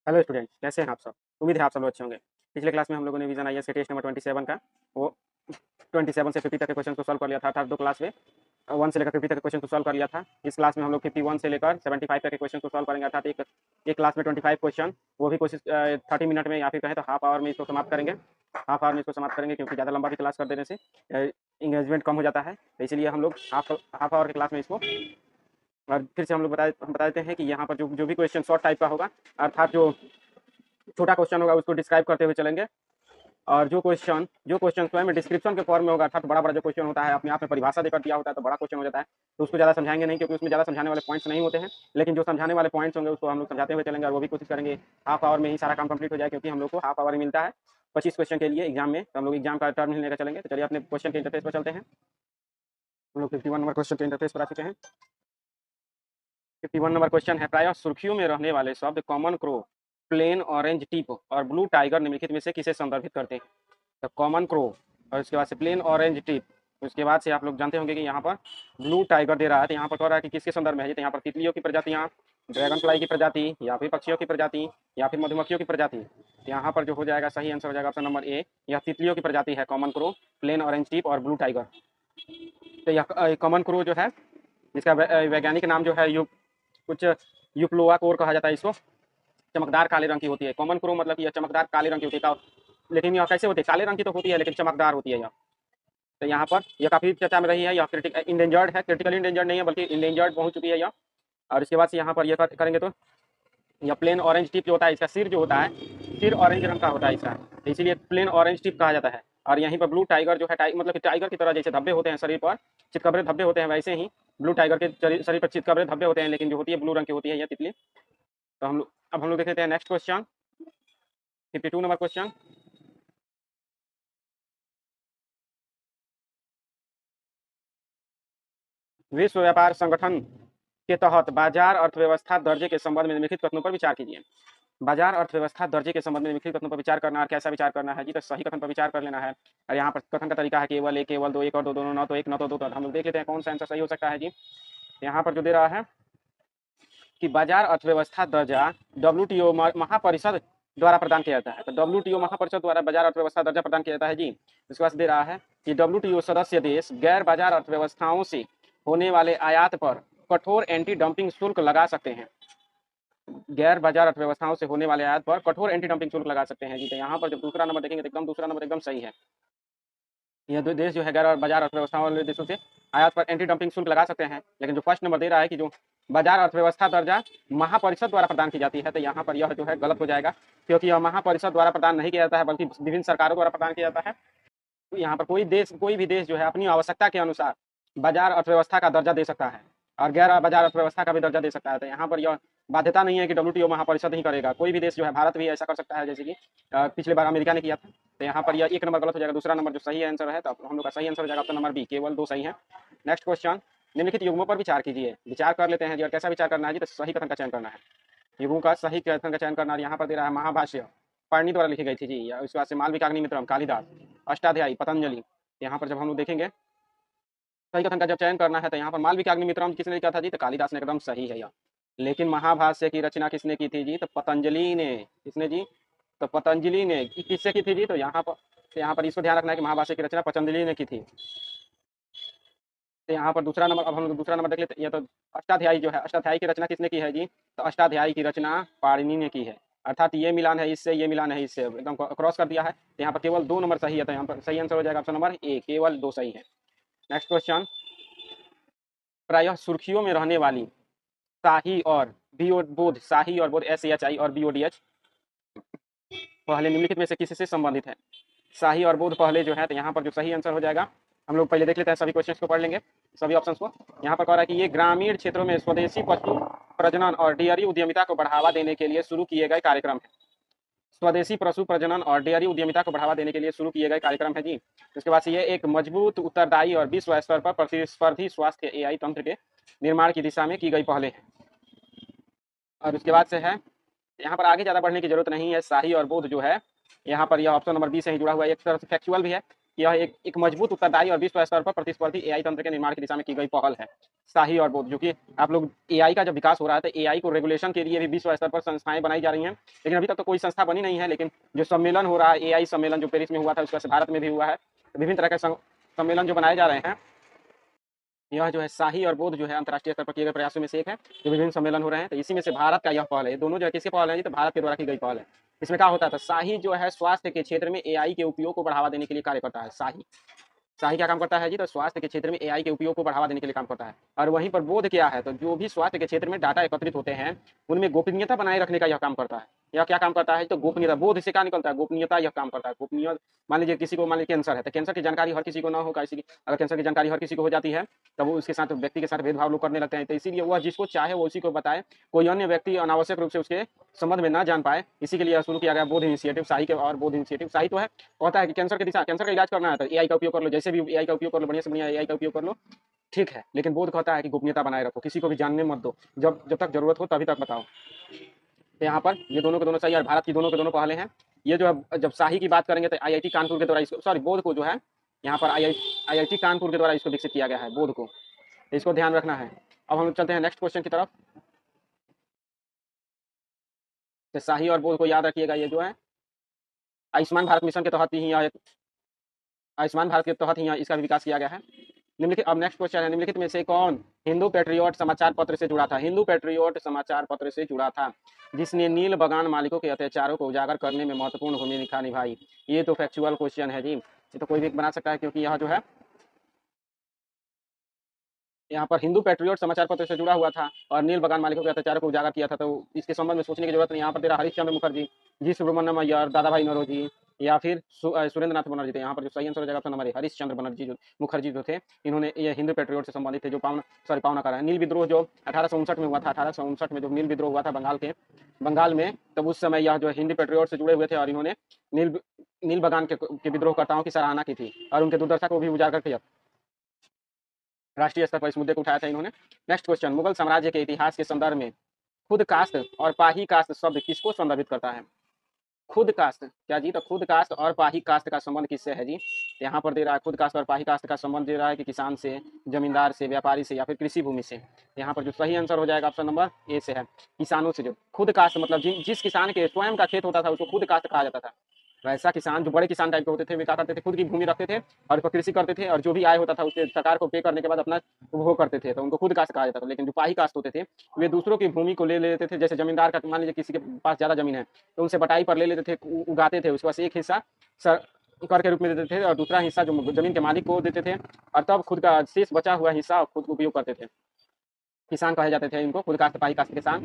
Hello students, कैसे हैं आप सब। उम्मीद है आप सब लोग अच्छे होंगे। पिछले क्लास में हम लोगों ने विजन आईएएस के टेस्ट नंबर 27 का वो 27 से 50 तक के क्वेश्चन को सॉल्व कर लिया था। अर्थात 2 क्लास में 1 से लेकर 50 तक के क्वेश्चन को सॉल्व कर लिया था। इस क्लास में हम लोग 51 से लेकर 75 तक के क्वेश्चन को सॉल्व करेंगे। अर्थात एक क्लास में 25 क्वेश्चन, वो भी कोशिश 30 मिनट में, या फिर कहें तो हाफ आवर में इसको समाप्त करेंगे। हाफ आवर में इसको समाप्त करेंगे, क्योंकि ज़्यादा लंबा भी क्लास कर देने से इंगेजमेंट कम हो जाता है। तो इसीलिए हम लोग हाफ आवर की क्लास में इसको, और फिर से हम बता देते हैं कि यहाँ पर जो भी क्वेश्चन शॉर्ट टाइप का होगा, अर्थात जो छोटा क्वेश्चन होगा उसको डिस्क्राइब करते हुए चलेंगे। और जो क्वेश्चन स्वयं डिस्क्रिप्शन के फॉर्म में होगा, अर्थात बड़ा बड़ा जो क्वेश्चन होता है अपने आप में परिभाषा देकर दिया होता है, तो बड़ा क्वेश्चन हो जाता है, तो उसको ज़्यादा समझाएंगे नहीं, क्योंकि उसमें ज़्यादा समझाने वाले पॉइंट्स नहीं होते हैं। लेकिन जो समझाने वाले पॉइंट्स होंगे उसको हम लोग समझाते हुए चलेंगे, और वो भी कोशिश करेंगे हाफ आवर में ही सारा काम कंप्लीट हो जाए, क्योंकि हम लोग को हाफ आवर ही मिलता है 25 क्वेश्चन के लिए एग्जाम में। तो हम लोग एग्जाम का टर्म ही लेकर चलेंगे। तो चलिए अपने क्वेश्चन के इंटरफेस पर चलते हैं। हम लोग 51 नंबर क्वेश्चन के इंटरफेस पर आ चुके हैं। 51 नंबर क्वेश्चन है, प्रायः सुर्खियों में रहने वाले शब्द common crow, plain orange tip और ब्लू टाइगर निम्नलिखित में से किसे संदर्भित करते हैं। तो कॉमन क्रो, और उसके बाद से प्लेन ऑरेंज टिप, उसके बाद से आप लोग जानते होंगे कि यहाँ पर ब्लू टाइगर दे रहा है। तो यहाँ पर कह रहा है कि किसके संदर्भ में है। तो यहाँ पर तितलियों की प्रजातियाँ, ड्रैगन फ्लाई की प्रजाति, या फिर पक्षियों की प्रजाति, या फिर मधुमक्खियों की प्रजाति। तो यहाँ पर जो हो जाएगा सही आंसर हो जाएगा ऑप्शन नंबर ए, यह तितलियों की प्रजाति है, common crow, plain orange tip और ब्लू टाइगर। तो यह कॉमन क्रो जो है, जिसका वैज्ञानिक नाम जो है कुछ यूप्लोआ कोर कहा जाता है इसको। चमकदार काले रंग की होती है। कॉमन क्रो मतलब यह चमकदार काले रंग की होती है। लेकिन यह कैसे होती है, काले रंग की तो होती है लेकिन चमकदार होती है यह। तो यहाँ पर यह काफ़ी चर्चा में रही है। यह इंडेंजर्ड है, क्रिटिकली इंडेंजर्ड नहीं है, बल्कि इंडेंजर्ड पहुँच चुकी है यह। और इसके बाद से यहाँ पर यह करेंगे तो यह प्लेन ऑरेंज टिप जो होता है, इसका सिर जो होता है, सिर ऑरेंज रंग का होता है इसका, तो इसीलिए प्लेन ऑरेंज टिप कहा जाता है। और यहीं पर ब्लू टाइगर जो है, मतलब कि टाइगर की तरह जैसे धब्बे होते हैं शरीर पर, चितकबरे धब्बे होते हैं, वैसे ही ब्लू टाइगर के शरीर पर चितकबरे धब्बे होते हैं, लेकिन जो होती है ब्लू रंग की होती है यह तितली। तो हम लोग देख लेते हैं नेक्स्ट क्वेश्चन, 52 नंबर क्वेश्चन। विश्व व्यापार संगठन के तहत बाजार अर्थव्यवस्था दर्जे के संबंध में निम्नलिखित कथनों पर विचार कीजिए। बाजार अर्थव्यवस्था दर्जे के संबंध में निम्नलिखित कथनों पर विचार करना, और कैसा विचार करना है जी, तो सही कथन पर विचार कर लेना है। और यहाँ पर कथन का तरीका है केवल एक, केवल दो, एक और दो, दोनों, न तो एक न तो दो। तो हम लोग देख लेते हैं कौन सा आंसर सही हो सकता है जी। यहाँ पर जो दे रहा है कि बाजार अर्थव्यवस्था दर्जा WTO महापरिषद द्वारा प्रदान किया जाता है। तो WTO महापरिषद द्वारा बाजार अर्थव्यवस्था दर्जा प्रदान किया जाता है जी। इसके बाद दे रहा है कि WTO सदस्य देश गैर बाजार अर्थव्यवस्थाओं से होने वाले आयात पर कठोर एंटी डंपिंग शुल्क लगा सकते हैं। गैर बाजार अर्थव्यवस्थाओं से होने वाले आयात पर कठोर एंटी डंपिंग शुल्क लगा सकते हैं जी। तो यहाँ पर जब दूसरा नंबर देखेंगे तो एकदम दूसरा नंबर एकदम सही है। यह दो देश जो है गैर बाजार अर्थव्यवस्था वाले देशों से आयात पर एंटी डंपिंग शुल्क लगा सकते हैं। लेकिन जो फर्स्ट नंबर दे रहा है कि जो बाजार अर्थव्यवस्था दर्जा महापरिषद द्वारा प्रदान की जाती है, तो यहाँ पर यह जो है गलत हो जाएगा, क्योंकि यह महापरिषद द्वारा प्रदान नहीं किया जाता है, बल्कि विभिन्न सरकारों द्वारा प्रदान किया जाता है। तो यहाँ पर कोई भी देश जो है अपनी आवश्यकता के अनुसार बाजार अर्थव्यवस्था का दर्जा दे सकता है, और गैर बाजार अर्थव्यवस्था का भी दर्जा दे सकता है। तो यहाँ पर यह बाध्यता नहीं है कि WTO महापरिषद ही करेगा। कोई भी देश जो है, भारत भी ऐसा कर सकता है, जैसे कि पिछले बार अमेरिका ने किया था। तो यहाँ पर यह एक नंबर गलत हो जाएगा, दूसरा नंबर जो सही आंसर है, तो हम लोग का सही आंसर हो जाएगा ऑप्शन नंबर बी, केवल दो सही है। नेक्स्ट क्वेश्चन, निम्नलिखित युग्मों पर विचार कीजिए। विचार कर लेते हैं जी, और कैसा विचार करना है जी, तो सही कथन का चयन करना है। युगों का सही कथन का चयन करना। यहाँ पर दे रहा है महाभाष्य पाणिनि द्वारा लिखी गई थी जी, या उसके बाद से मालविकाग्निमित्रम कालिदास, अष्टाध्यायी पतंजलि। यहाँ पर जब हम लोग देखेंगे सही कथन का जब चयन करना है, तो यहाँ पर मालविकाग्निमित्रम किसने लिखा था जी, तो कालिदास ने, एकदम सही है यह। लेकिन महाभाष्य की रचना किसने की थी जी, तो पतंजलि ने। किसने जी, तो पतंजलि ने। किससे की थी जी, तो यहाँ पर इसको ध्यान रखना है कि महाभाष्य की रचना पतंजलि ने की थी। तो यहाँ पर दूसरा नंबर, अब हम लोग दूसरा नंबर देख लेते हैं। ये तो अष्टाध्यायी जो है, अष्टाध्यायी की रचना किसने की है जी, तो अष्टाध्यायी की रचना पाणिनि ने की है। अर्थात ये मिलान है इससे, ये मिलान है इससे, एकदम क्रॉस कर दिया है। तो यहाँ पर केवल दो नंबर सही है, तो यहाँ पर सही आंसर हो जाएगा ऑप्शन नंबर ए, केवल दो सही है। नेक्स्ट क्वेश्चन, प्रायः सुर्खियों में रहने वाली शाही और बोध, शाही और बोध, SAHI और BODH पहले निम्नलिखित में से किससे संबंधित है। शाही और बोध पहले जो है, तो यहाँ पर जो सही आंसर हो जाएगा, हम लोग पहले देख लेते हैं, सभी क्वेश्चंस को पढ़ लेंगे, सभी ऑप्शंस को। यहाँ पर कह रहा है कि ये ग्रामीण क्षेत्रों में स्वदेशी पशु प्रजनन और डेयरी उद्यमिता को बढ़ावा देने के लिए शुरू किए गए कार्यक्रम है। स्वदेशी पशु प्रजनन और डेयरी उद्यमिता को बढ़ावा देने के लिए शुरू किए गए कार्यक्रम है जी। इसके बाद से ये एक मजबूत, उत्तरदायी और विश्व स्तर पर प्रतिस्पर्धी स्वास्थ्य AI तंत्र के निर्माण की दिशा में की गई पहले है। और उसके बाद से है, यहाँ पर आगे ज़्यादा बढ़ने की जरूरत नहीं है। शाही और बोध जो है, यहाँ पर यह ऑप्शन नंबर बी से ही जुड़ा हुआ है। एक तरह से फैक्चुअल भी है कि यह एक मजबूत, उत्तरदायी और विश्व स्तर पर प्रतिस्पर्धी एआई तंत्र के निर्माण की दिशा में की गई पहल है। शाही और बोध, जो कि आप लोग एआई का जब विकास हो रहा है तो एआई को रेगुलेशन के लिए भी विश्व स्तर पर संस्थाएं बनाई जा रही हैं, लेकिन अभी तक तो कोई संस्था बनी नहीं है। लेकिन जो सम्मेलन हो रहा है, एआई सम्मेलन जो पेरिस में हुआ था, उसके बाद से भारत में भी हुआ है। तो विभिन्न तरह के सम्मेलन जो बनाए जा रहे हैं, यह जो है शाही और बोध जो है अंतर्राष्ट्रीय स्तर पर किए गए प्रयासों में से एक है, जो विभिन्न सम्मेलन हो रहे हैं। तो इसी में से भारत का यह पहल है। दोनों जो है किसके पहल है, ये तो भारत के द्वारा की गई पहल है। इसमें क्या होता है, तो शाही जो है स्वास्थ्य के क्षेत्र में एआई के उपयोग को बढ़ावा देने के लिए कार्य करता है। शाही शाही क्या काम करता है जी, तो स्वास्थ्य के क्षेत्र में एआई के उपयोग को बढ़ावा देने के लिए काम करता है। और वहीं पर बोध क्या है, तो जो भी स्वास्थ्य के क्षेत्र में डाटा एकत्रित होते हैं उनमें गोपनीयता बनाए रखने का यह काम करता है। यह क्या काम करता है, तो गोपनीयता। बोध से क्या निकलता है, गोपनीयता यह काम करता है। गोपनीय, मान लीजिए किसी को, मान लीजिए कैंसर है, तो कैंसर की जानकारी हर किसी को ना हो, किसी की अगर कैंसर की जानकारी हर किसी को हो जाती है तब वो उसके साथ, व्यक्ति के साथ भेदभाव लोग करने लगते हैं। तो इसीलिए वह जिसको चाहे वो उसी को बताए, कोई अन्य व्यक्ति अनावश्यक रूप से उसके संबंध में ना जान पाए। इसी के लिए शुरू किया गया बोध इनिशिएटिव, शाही के। और बोध इनिशिएटिव शाही तो है, कहता है कि कैंसर के दिशा, कैंसर का इलाज करना है तो एआई का उपयोग कर लो, जैसे भी एआई का उपयोग कर लो, बढ़िया से बढ़िया एआई का उपयोग कर लो, ठीक है। लेकिन बोध कहता है कि गोपनीयता बनाए रखो, किसी को भी जानने मत दो, जब जब तक जरूरत हो तभी तक बताओ। तो यहाँ पर ये दोनों के दोनों सही, और भारत की दोनों के दोनों पहले हैं। ये जो है, जब शाही की बात करेंगे तो आईआईटी कानपुर के द्वारा इसको, सॉरी बोध को जो है यहाँ पर आईआईटी कानपुर के द्वारा इसको विकसित किया गया है, बोध को। इसको ध्यान रखना है। अब हम चलते हैं नेक्स्ट क्वेश्चन की तरफ। तो शाही और बोध को याद रखिएगा। ये जो है आयुष्मान भारत मिशन के तहत ही, आयुष्मान भारत के तहत ही इसका भी विकास किया गया है। निम्नलिखित, अब नेक्स्ट क्वेश्चन है, निम्नलिखित में से कौन हिंदू पेट्रियोट समाचार पत्र से जुड़ा था। हिंदू पेट्रियोट समाचार पत्र से जुड़ा था जिसने नील बगान मालिकों के अत्याचारों को उजागर करने में महत्वपूर्ण भूमिका निभाई। ये तो फैक्चुअल क्वेश्चन है जी, ये तो कोई भी बना सकता है, क्योंकि यह जो है यहाँ पर हिंदू पेट्रियोट समाचार पत्र से जुड़ा हुआ था और नील बगान मालिकों के अत्याचारों को उजागर किया था। तो इसके संबंध में सोचने की जरूरत नहीं। यहाँ पर तेरा हरिश्चंद्र मुखर्जी, जी सुब्रमण्यम अय्यर, दादा भाई नौरोजी, या फिर सुरेंद्र नाथ बनर्जी थे। यहाँ पर जो सही आंसर हो जाएगा option number A, Harishchandra Banerjee जो मुखर्जी जो थे, इन्होंने ये हिंदू पेट्रियोट से संबंधित थे, जो पावना कर रहा है। नील विद्रोह जो 1859 में हुआ था, 1859 में जो नील विद्रोह हुआ था बंगाल में, तब उस समय यह जो हिंदू पेट्रियोट से जुड़े हुए थे और इन्होंने नील बगान के विद्रोहकर्ताओं की सराहना की थी और उनके दुर्दशा को भी उजागर किया, राष्ट्रीय स्तर पर इस मुद्दे को उठाया था इन्होंने। नेक्स्ट क्वेश्चन, मुगल साम्राज्य के इतिहास के संदर्भ में खुद कास्ट और पाही कास्ट शब्द किसको संदर्भित करता है। खुद कास्ट क्या जी, तो खुद कास्ट और पाही कास्ट का संबंध किससे है जी। यहाँ पर दे रहा है खुद कास्ट और पाही कास्ट का संबंध दे रहा है कि किसान से, जमींदार से, व्यापारी से, या फिर कृषि भूमि से। यहाँ पर जो सही आंसर हो जाएगा ऑप्शन नंबर ए से है, किसानों से। जो खुद कास्ट मतलब जिस किसान के स्वयं का खेत होता था उसको खुद कास्ट कहा जाता था। वैसा किसान, जो बड़े किसान टाइप के होते थे, वे क्या करते थे, खुद की भूमि रखते थे और कृषि करते थे, और जो भी आय होता था उसके सरकार को पे करने के बाद अपना उपभोग करते थे, तो उनको खुद कास्ट कहा जाता था। लेकिन जो पाही कास्ट होते थे वे दूसरों की भूमि को ले लेते थे। जैसे जमींदार का, मान लीजिए किसी के पास ज्यादा जमीन है तो उनसे बटाई पर ले लेते थे, उगाते थे, उसके बाद एक हिस्सा कर के रूप में देते थे और दूसरा हिस्सा जो जमीन के मालिक को देते थे, और तब खुद का शेष बचा हुआ हिस्सा खुद उपयोग करते थे। किसान कहे जाते थे इनको, खुद कास्ट पाही कास्ट किसान।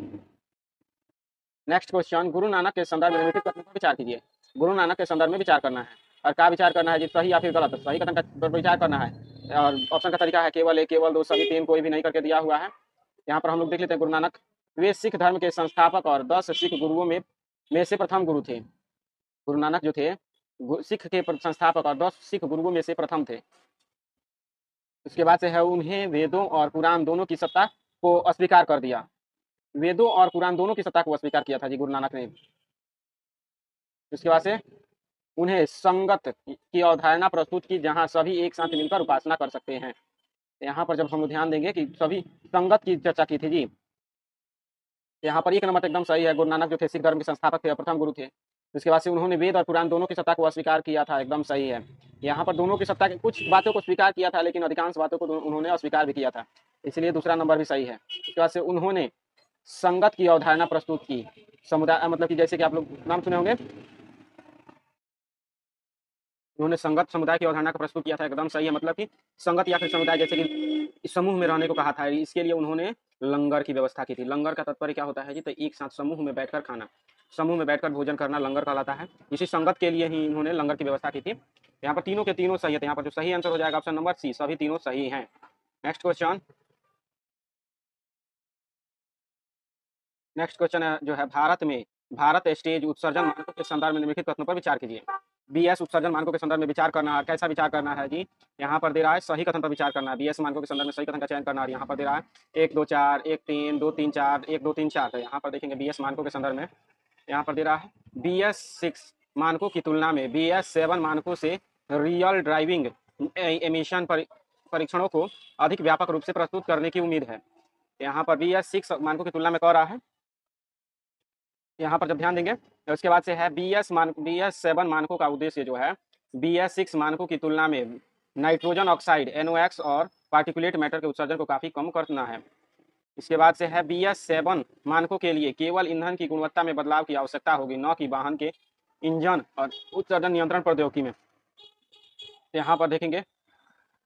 नेक्स्ट क्वेश्चन, गुरु नानक के संदर्भ में निम्नलिखित कथन पर विचार कीजिए। गुरु नानक के संदर्भ में विचार करना है, और क्या विचार करना है जी, सही या फिर गलत। सही कथन पर विचार करना है, और ऑप्शन का तरीका है केवल एक, केवल दो, सभी, तीन, कोई भी नहीं करके दिया हुआ है। यहाँ पर हम लोग देख लेते हैं। गुरु नानक वे सिख धर्म के संस्थापक और 10 सिख गुरुओं में से प्रथम गुरु थे। गुरु नानक जो थे सिख के संस्थापक और 10 सिख गुरुओं में से प्रथम थे। उसके बाद से है, उन्हें वेदों और कुरान दोनों की सत्ता को अस्वीकार कर दिया। वेदों और कुरान दोनों की सत्ता को अस्वीकार किया था जी गुरु नानक ने। उसके बाद से उन्हें संगत की अवधारणा प्रस्तुत की, जहां सभी एक साथ मिलकर उपासना कर सकते हैं। यहाँ पर जब हम ध्यान देंगे कि सभी संगत की चर्चा की थी जी, यहाँ पर एक नंबर एकदम सही है। गुरु नानक जो थे सिख धर्म के संस्थापक थे, प्रथम गुरु थे। उसके बाद से उन्होंने वेद और कुरान दोनों की सत्ता को अस्वीकार किया था, एकदम सही है। यहाँ पर दोनों की सत्ता की कुछ बातों को स्वीकार किया था, लेकिन अधिकांश बातों को उन्होंने अस्वीकार भी किया था, इसलिए दूसरा नंबर भी सही है। उसके बाद से उन्होंने संगत की अवधारणा प्रस्तुत की। समुदाय मतलब कि जैसे कि आप लोग नाम सुने होंगे, उन्होंने संगत समुदाय की अवधारणा का प्रस्तुत किया था, एकदम सही है। मतलब कि संगत या फिर समुदाय, जैसे कि समूह में रहने को कहा था, इसके लिए उन्होंने लंगर की व्यवस्था की थी। लंगर का तात्पर्य क्या होता है जी, तो एक साथ समूह में बैठकर खाना, समूह में बैठकर भोजन करना लंगर कहलाता है। इसी संगत के लिए ही इन्होंने लंगर की व्यवस्था की थी। यहाँ पर तीनों के तीनों सही है, यहाँ पर जो सही आंसर हो जाएगा ऑप्शन नंबर सी, सभी तीनों सही है। नेक्स्ट क्वेश्चन, नेक्स्ट क्वेश्चन है जो है, भारत स्टेज उत्सर्जन मानकों के संदर्भ में निम्नलिखित कथनों पर विचार कीजिए। बीएस उत्सर्जन मानकों के संदर्भ में विचार करना है। कैसा विचार करना है जी, यहाँ पर दे रहा है सही कथन पर विचार करना है। बीएस मानकों के संदर्भ में सही कथन का चयन करना है। यहाँ पर दे रहा है 1 2 4 1 3 2 3 4 1 2 3 4। तो यहाँ पर देखेंगे बीएस मानकों के संदर्भ में, यहाँ पर दे रहा है BS 6 मानकों की तुलना में BS 7 मानकों से रियल ड्राइविंग एमिशन परीक्षणों को अधिक व्यापक रूप से प्रस्तुत करने की उम्मीद है। यहाँ पर BS6 मानकों की तुलना में कह रहा है। यहाँ पर जब ध्यान देंगे तो उसके बाद से है BS7 मानकों का उद्देश्य जो है BS6 मानकों की तुलना में नाइट्रोजन ऑक्साइड NOx और पार्टिकुलेट मैटर के उत्सर्जन को काफ़ी कम करना है। इसके बाद से है BS7 मानकों के लिए केवल ईंधन की गुणवत्ता में बदलाव की आवश्यकता होगी, न कि वाहन के इंजन और उत्सर्जन नियंत्रण प्रौद्योगिकी में। यहाँ पर देखेंगे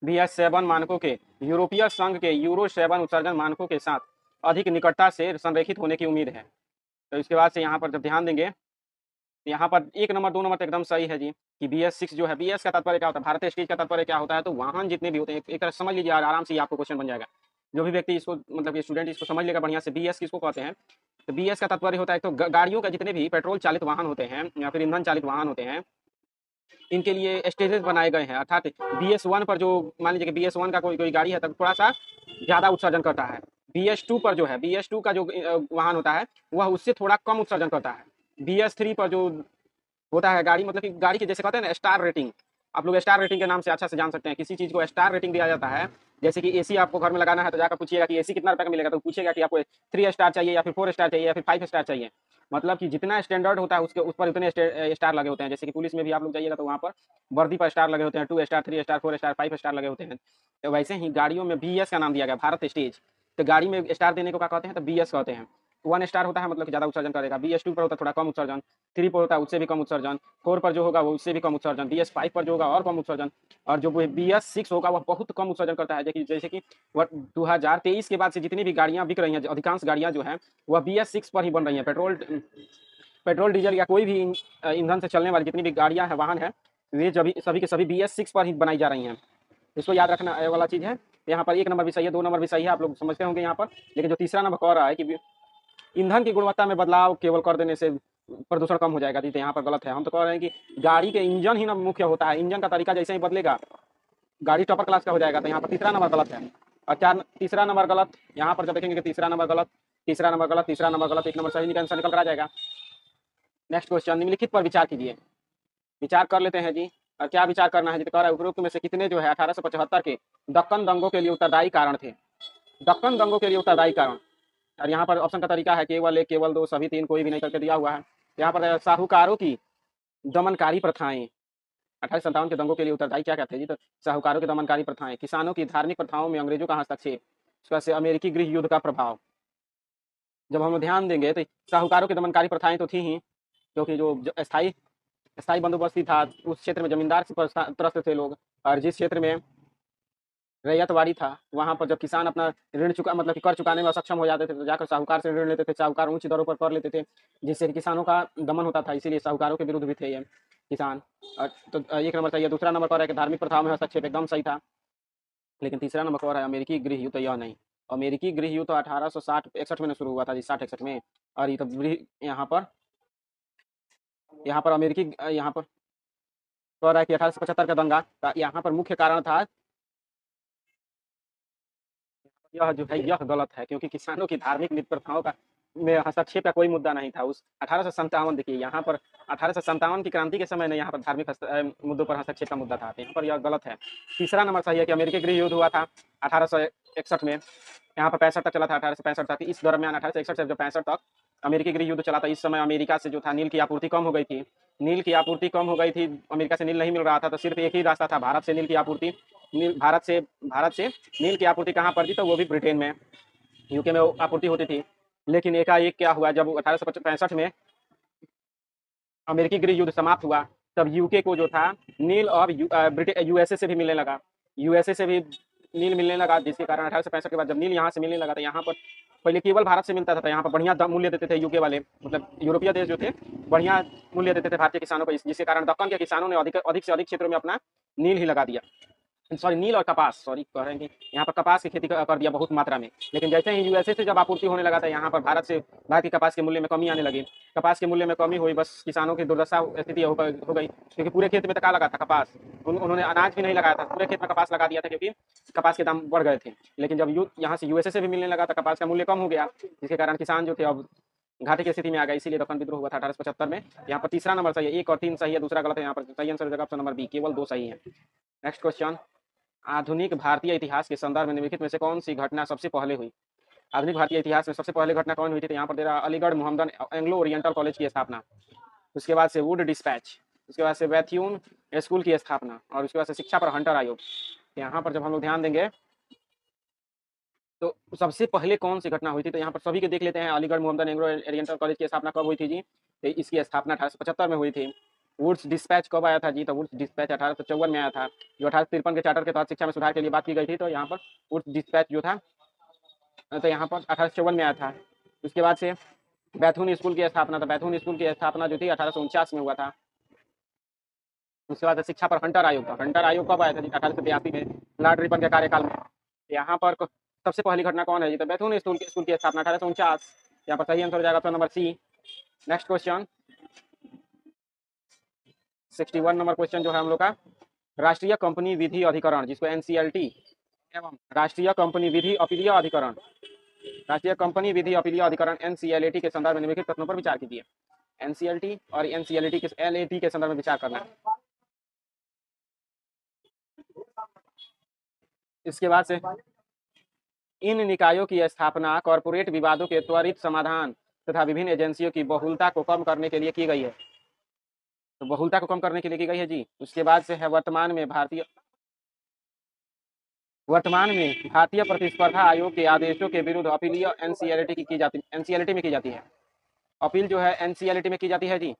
BS7 मानकों के यूरोपीय संघ के यूरो 7 उत्सर्जन मानकों के साथ अधिक निकटता से संरेखित होने की उम्मीद है। तो इसके बाद से यहाँ पर जब ध्यान देंगे यहाँ पर 1 नंबर 2 नंबर तो एकदम सही है जी कि BS6 जो है, BS का तात्पर्य क्या होता है, भारतीय स्टेज का तात्पर्य क्या होता है, तो वाहन जितने भी होते हैं एक तरह समझ लीजिए, आराम से आपको क्वेश्चन बन जाएगा। जो भी व्यक्ति इसको मतलब कि स्टूडेंट इसको समझ लेगा बढ़िया से। BS किसको कहते हैं, तो BS का तात्पर्य होता है तो गाड़ियों का जितने भी पेट्रोल चालित वाहन होते हैं या फिर ईंधन चालित वाहन होते हैं, इनके लिए स्टेजेस बनाए गए हैं। अर्थात BS1 पर जो मान लीजिए कि BS1 का कोई गाड़ी है तब थोड़ा सा ज़्यादा उत्सर्जन करता है। BS2 पर जो है, BS2 का जो वाहन होता है वह उससे थोड़ा कम उत्सर्जन करता है। BS3 पर जो होता है गाड़ी, मतलब कि गाड़ी के जैसे कहते हैं ना स्टार रेटिंग, आप लोग स्टार रेटिंग के नाम से अच्छा से जान सकते हैं। किसी चीज़ को स्टार रेटिंग दिया जाता है, जैसे कि AC आपको घर में लगाना है तो जाकर पूछिएगा कि AC कितना रुपये का मिलेगा, तो पूछेगा कि आपको 3 स्टार चाहिए या फिर 4 स्टार चाहिए या फिर 5 स्टार चाहिए। मतलब कि जितना स्टैंडर्ड होता है उसके उस पर उतने स्टार लगे होते हैं। जैसे कि पुलिस में भी आप लोग जाइएगा तो वहाँ पर वर्दी पर स्टार लगे होते हैं, 2 स्टार 3 स्टार 4 स्टार 5 स्टार लगे होते हैं। तो वैसे ही गाड़ियों में BS का नाम दिया गया, भारत स्टेज। तो गाड़ी में स्टार देने को क्या कहते हैं, तो BS कहते हैं। 1 स्टार होता है मतलब कि ज़्यादा उत्सर्जन करेगा, BS2 पर होता है थोड़ा कम उत्सर्जन, 3 पर होता है उससे भी कम उत्सर्जन, 4 पर जो होगा वो उससे भी कम उत्सर्जन, BS5 पर जो होगा और कम उत्सर्जन, और जो BS6 होगा वह बहुत कम उत्सर्जन करता है। जैसे कि 2023 के बाद से जितनी भी गाड़ियाँ बिक रही हैं, अधिकांश गाड़ियाँ जो हैं वह BS6 पर ही बन रही हैं। पेट्रोल डीजल या कोई भी ईंधन से चलने वाली जितनी भी गाड़ियाँ हैं, वाहन है, वे सभी के सभी BS6 पर ही बनाई जा रही हैं। इसको याद रखना वाला चीज़ है। यहाँ पर 1 नंबर भी सही है, 2 नंबर भी सही है, आप लोग समझते होंगे यहाँ पर। लेकिन जो तीसरा नंबर कह रहा है कि ईंधन की गुणवत्ता में बदलाव केवल कर देने से प्रदूषण कम हो जाएगा, तो यहाँ पर गलत है। हम तो कह रहे हैं कि गाड़ी के इंजन ही ना मुख्य होता है, इंजन का तरीका जैसे ही बदलेगा गाड़ी टॉपर क्लास का हो जाएगा। तो यहाँ पर तीसरा नंबर गलत है। और तीसरा नंबर गलत, यहाँ पर जब देखेंगे कि तीसरा नंबर गलत, तीसरा नंबर गलत, तीसरा नंबर गलत, 1 नंबर सही निकल कर आ जाएगा। नेक्स्ट क्वेश्चन, निम्नलिखित पर विचार कीजिए। विचार कर लेते हैं जी। और क्या विचार करना है जी, तो कह रहा है उपरोक्त में से कितने जो है 1875 के दक्कन दंगों के लिए उत्तरदायी कारण थे। दक्कन दंगों के लिए उत्तरदायी कारण, और यहाँ पर ऑप्शन का तरीका है केवल 1, केवल 2, सभी 3, कोई भी नहीं करके दिया हुआ है। यहाँ पर साहूकारों की दमनकारी प्रथाएं, 1857 के दंगों के लिए उत्तरदायी क्या कहते हैं जी, तो साहूकारों की दमनकारी प्रथाएं, किसानों की धार्मिक प्रथाओं में अंग्रेजों का हस्तक्षेप, उसका से अमेरिकी गृह युद्ध का प्रभाव। जब हम ध्यान देंगे तो साहूकारों की दमनकारी प्रथाएं तो थी ही, क्योंकि जो स्थायी बंदोबस्ती था उस क्षेत्र में जमींदार से त्रस्त थे लोग, और जिस क्षेत्र में रैयतवाड़ी था वहाँ पर जब किसान अपना ऋण चुका मतलब कि कर चुकाने में असक्षम हो जाते थे तो जाकर साहूकार से ऋण लेते थे। साहूकार ऊंची दरों पर कर लेते थे, जिससे कि किसानों का दमन होता था। इसीलिए साहूकारों के विरुद्ध भी थे ये किसान। तो 1 नंबर सही है। दूसरा नंबर पर है कि धार्मिक प्रथाओं में हस्तक्षेप, एकदम सही था। लेकिन तीसरा नंबर पर है अमेरिकी गृह युद्ध, यह नहीं। अमेरिकी गृह युद्ध तो 1860-61 में शुरू हुआ था जी, 60-61 में। और ये तो यहाँ पर अमेरिकी यहाँ पर कह रहा है कि 1875 का दंगा, यहाँ पर मुख्य कारण था यह जो है, यह गलत है, क्योंकि किसानों की धार्मिक नीति प्रथाओं का में हस्तक्षेप का कोई मुद्दा नहीं था। उस 1857 देखिए यहाँ पर 1857 की क्रांति के समय में यहाँ पर धार्मिक मुद्दों पर हस्तक्षेप का मुद्दा था, यहाँ पर यह गलत है। तीसरा नंबर सही है कि अमेरिकी गृह युद्ध हुआ था 1861 में, यहाँ पर 65 तक चला था, 1865 तक। इस दरमियान 1861 से जो 65 तक अमेरिकी गृह युद्ध चला था। इस समय अमेरिका से जो था नील की आपूर्ति कम हो गई थी, नील की आपूर्ति कम हो गई थी, अमेरिका से नील नहीं मिल रहा था, तो सिर्फ एक ही रास्ता था भारत से नील की आपूर्ति। भारत से नील की आपूर्ति कहाँ पर थी, तो वो भी ब्रिटेन में, यूके में आपूर्ति होती थी। लेकिन एकाएक क्या हुआ, जब 1865 में अमेरिकी गृह युद्ध समाप्त हुआ तब यूके को जो था नील अब यूएसए से भी मिलने लगा, यूएसए से भी नील मिलने लगा, जिसके कारण 1865 के बाद जब नील यहाँ से मिलने लगा तो यहाँ पर पहले केवल भारत से मिलता था, तो यहाँ पर बढ़िया मूल्य देते थे यूके वाले, मतलब यूरोपीय देश जो थे बढ़िया मूल्य देते थे भारतीय किसानों को, जिसके कारण दक्कन के किसानों ने अधिक से अधिक क्षेत्रों में अपना नील ही लगा दिया। सॉरी नील और कपास, सॉरी कह रहे हैं कि यहाँ पर कपास की खेती कर दिया बहुत मात्रा में। लेकिन जैसे ही यूएसए से जब आपूर्ति होने लगा था यहाँ पर भारत की कपास के मूल्य में कमी आने लगी। कपास के मूल्य में कमी हुई, बस किसानों की दुर्दशा स्थिति हो गई, क्योंकि पूरे खेत में तो क्या लगा था कपास, उन्होंने अनाज भी नहीं लगाया था, पूरे खेत में कपास लगा दिया था, क्योंकि कपास के दाम बढ़ गए थे। लेकिन जब यहाँ से यूएसए से भी मिलने लगा था कपास का मूल्य कम हो गया, जिसके कारण किसान जो थे अब घाटे की स्थिति में आ गया, इसीलिए दक्कन विद्रोह हुआ था 1875 में। यहाँ पर तीसरा नंबर सही है, 1 और 3 सही है, दूसरा गलत है। यहाँ पर सही आंसर हो जाएगा ऑप्शन नंबर बी, केवल 2 सही है। नेक्स्ट क्वेश्चन, आधुनिक भारतीय इतिहास के संदर्भ में निम्नलिखित में से कौन सी घटना सबसे पहले हुई? आधुनिक भारतीय इतिहास में सबसे पहले घटना कौन हुई थी? तो यहाँ पर दे रहा Aligarh Mohammedan Anglo oriental college की स्थापना, उसके बाद से वुड डिस्पैच, उसके बाद से बैथ्यून स्कूल की स्थापना, और उसके बाद से शिक्षा पर हंटर आयोग। यहाँ पर जब हम लोग ध्यान देंगे तो सबसे पहले कौन सी घटना हुई थी, तो यहाँ पर सभी के देख लेते हैं। Aligarh Mohammedan Anglo oriental college की स्थापना कब हुई थी जी? तो इसकी स्थापना 1875 में हुई थी। वुड्स डिस्पैच कब आया था जी? तो वुड्स डिस्पैच 1854 में आया था, जो 1853 के चार्टर के तहत शिक्षा में सुधार के लिए बात की गई थी। तो यहाँ पर वुड्स डिस्पैच जो था तो यहाँ पर 1854 में आया था। उसके बाद से बैथून स्कूल की स्थापना, तो बैथून स्कूल की स्थापना जो थी 1849 में हुआ था। उसके बाद शिक्षा पर हंटर आयोग था, हंटर आयोग कब आया था जी? 1882 में, लॉर्ड रिपन के कार्यकाल में। यहाँ पर सबसे पहली घटना कौन है जी? तो बैथून स्कूल की स्थापना 1849। यहाँ पर सही आंसर हो जाएगा option number C. Next question 61 number question जो है हम लोग का, राष्ट्रीय कंपनी विधि अधिकरण जिसको एनसीएलटी एवं राष्ट्रीय कंपनी विधि अपीलीय अधिकरण, राष्ट्रीय कंपनी विधि अपीलीय अधिकरण एनसीएलटी के संदर्भ में निम्नलिखित कथनों पर विचार कीजिए। एनसीएलटी और एनसीएलटी के एलएटी के संदर्भ में विचार करना है। इसके बाद से इन निकायों की स्थापना कॉरपोरेट विवादों के त्वरित समाधान तथा विभिन्न एजेंसियों की बहुलता को कम करने के लिए की गई है। तो बहुलता को कम करने के लिए की गई है जी। उसके बाद से है वर्तमान में भारतीय प्रतिस्पर्धा आयोग के आदेशों के विरुद्ध अपील एनसीएलटी में की जाती है। अपील जो है एनसीएलटी में की जाती है जी।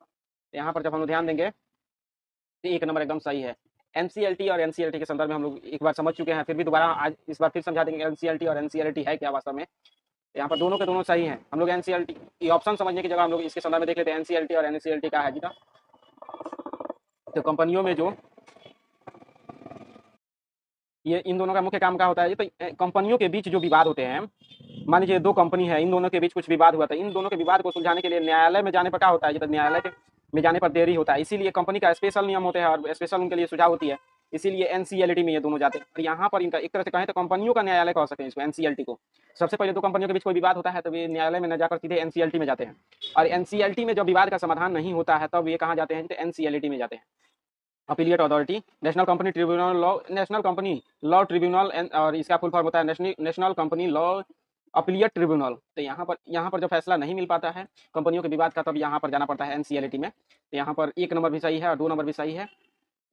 यहाँ पर जब हम ध्यान देंगे तो 1 नंबर एकदम सही है। एनसीएलटी और एनसीएलटी के संदर्भ में हम लोग एक बार समझ चुके हैं, फिर भी दोबारा आज इस बार फिर समझा देंगे एनसीएलटी और एनसीएलटी है क्या वास्तव में। यहाँ पर दोनों के दोनों सही हैं। हम लोग एनसीएलटी ये ऑप्शन समझने की जगह हम लोग इसके संदर्भ में देख लेते हैं एनसीएलटी और एनसीएलटी का है जी। तो कंपनियों में जो ये इन दोनों का मुख्य काम क्या होता है जी? तो कंपनियों के बीच जो विवाद होते हैं, मान लीजिए 2 कंपनी है, इन दोनों के बीच कुछ विवाद हुआ था, इन दोनों के विवाद को सुलझाने के लिए न्यायालय में जाने पर क्या होता है जी? तो न्यायालय में जाने पर देरी होता है, इसीलिए कंपनी का स्पेशल नियम होते हैं और स्पेशल उनके लिए सुझाव होती है, इसीलिए एनसीएलटी में ये दोनों जाते हैं। और यहाँ पर इनका एक तरह से कहें तो कंपनियों का न्यायालय कह सकते हैं इसको, एनसीएलटी को। सबसे पहले 2 कंपनियों के बीच कोई विवाद होता है तो वे न्यायालय में न जाकर सीधे एनसीएलटी में जाते हैं, और एनसीएलटी में जब विवाद का समाधान नहीं होता है तब ये कहाँ जाते हैं? तो एनसीएलटी में जाते हैं। Appellate authority, national company tribunal law, national company law tribunal, और इसका फुल फॉर्म होता है national company law appellate tribunal. तो यहाँ पर जो फैसला नहीं मिल पाता है कंपनियों के विवाद का, तब यहाँ पर जाना पड़ता है एनसीएलटी में। तो यहाँ पर 1 नंबर भी सही है और 2 नंबर भी सही है।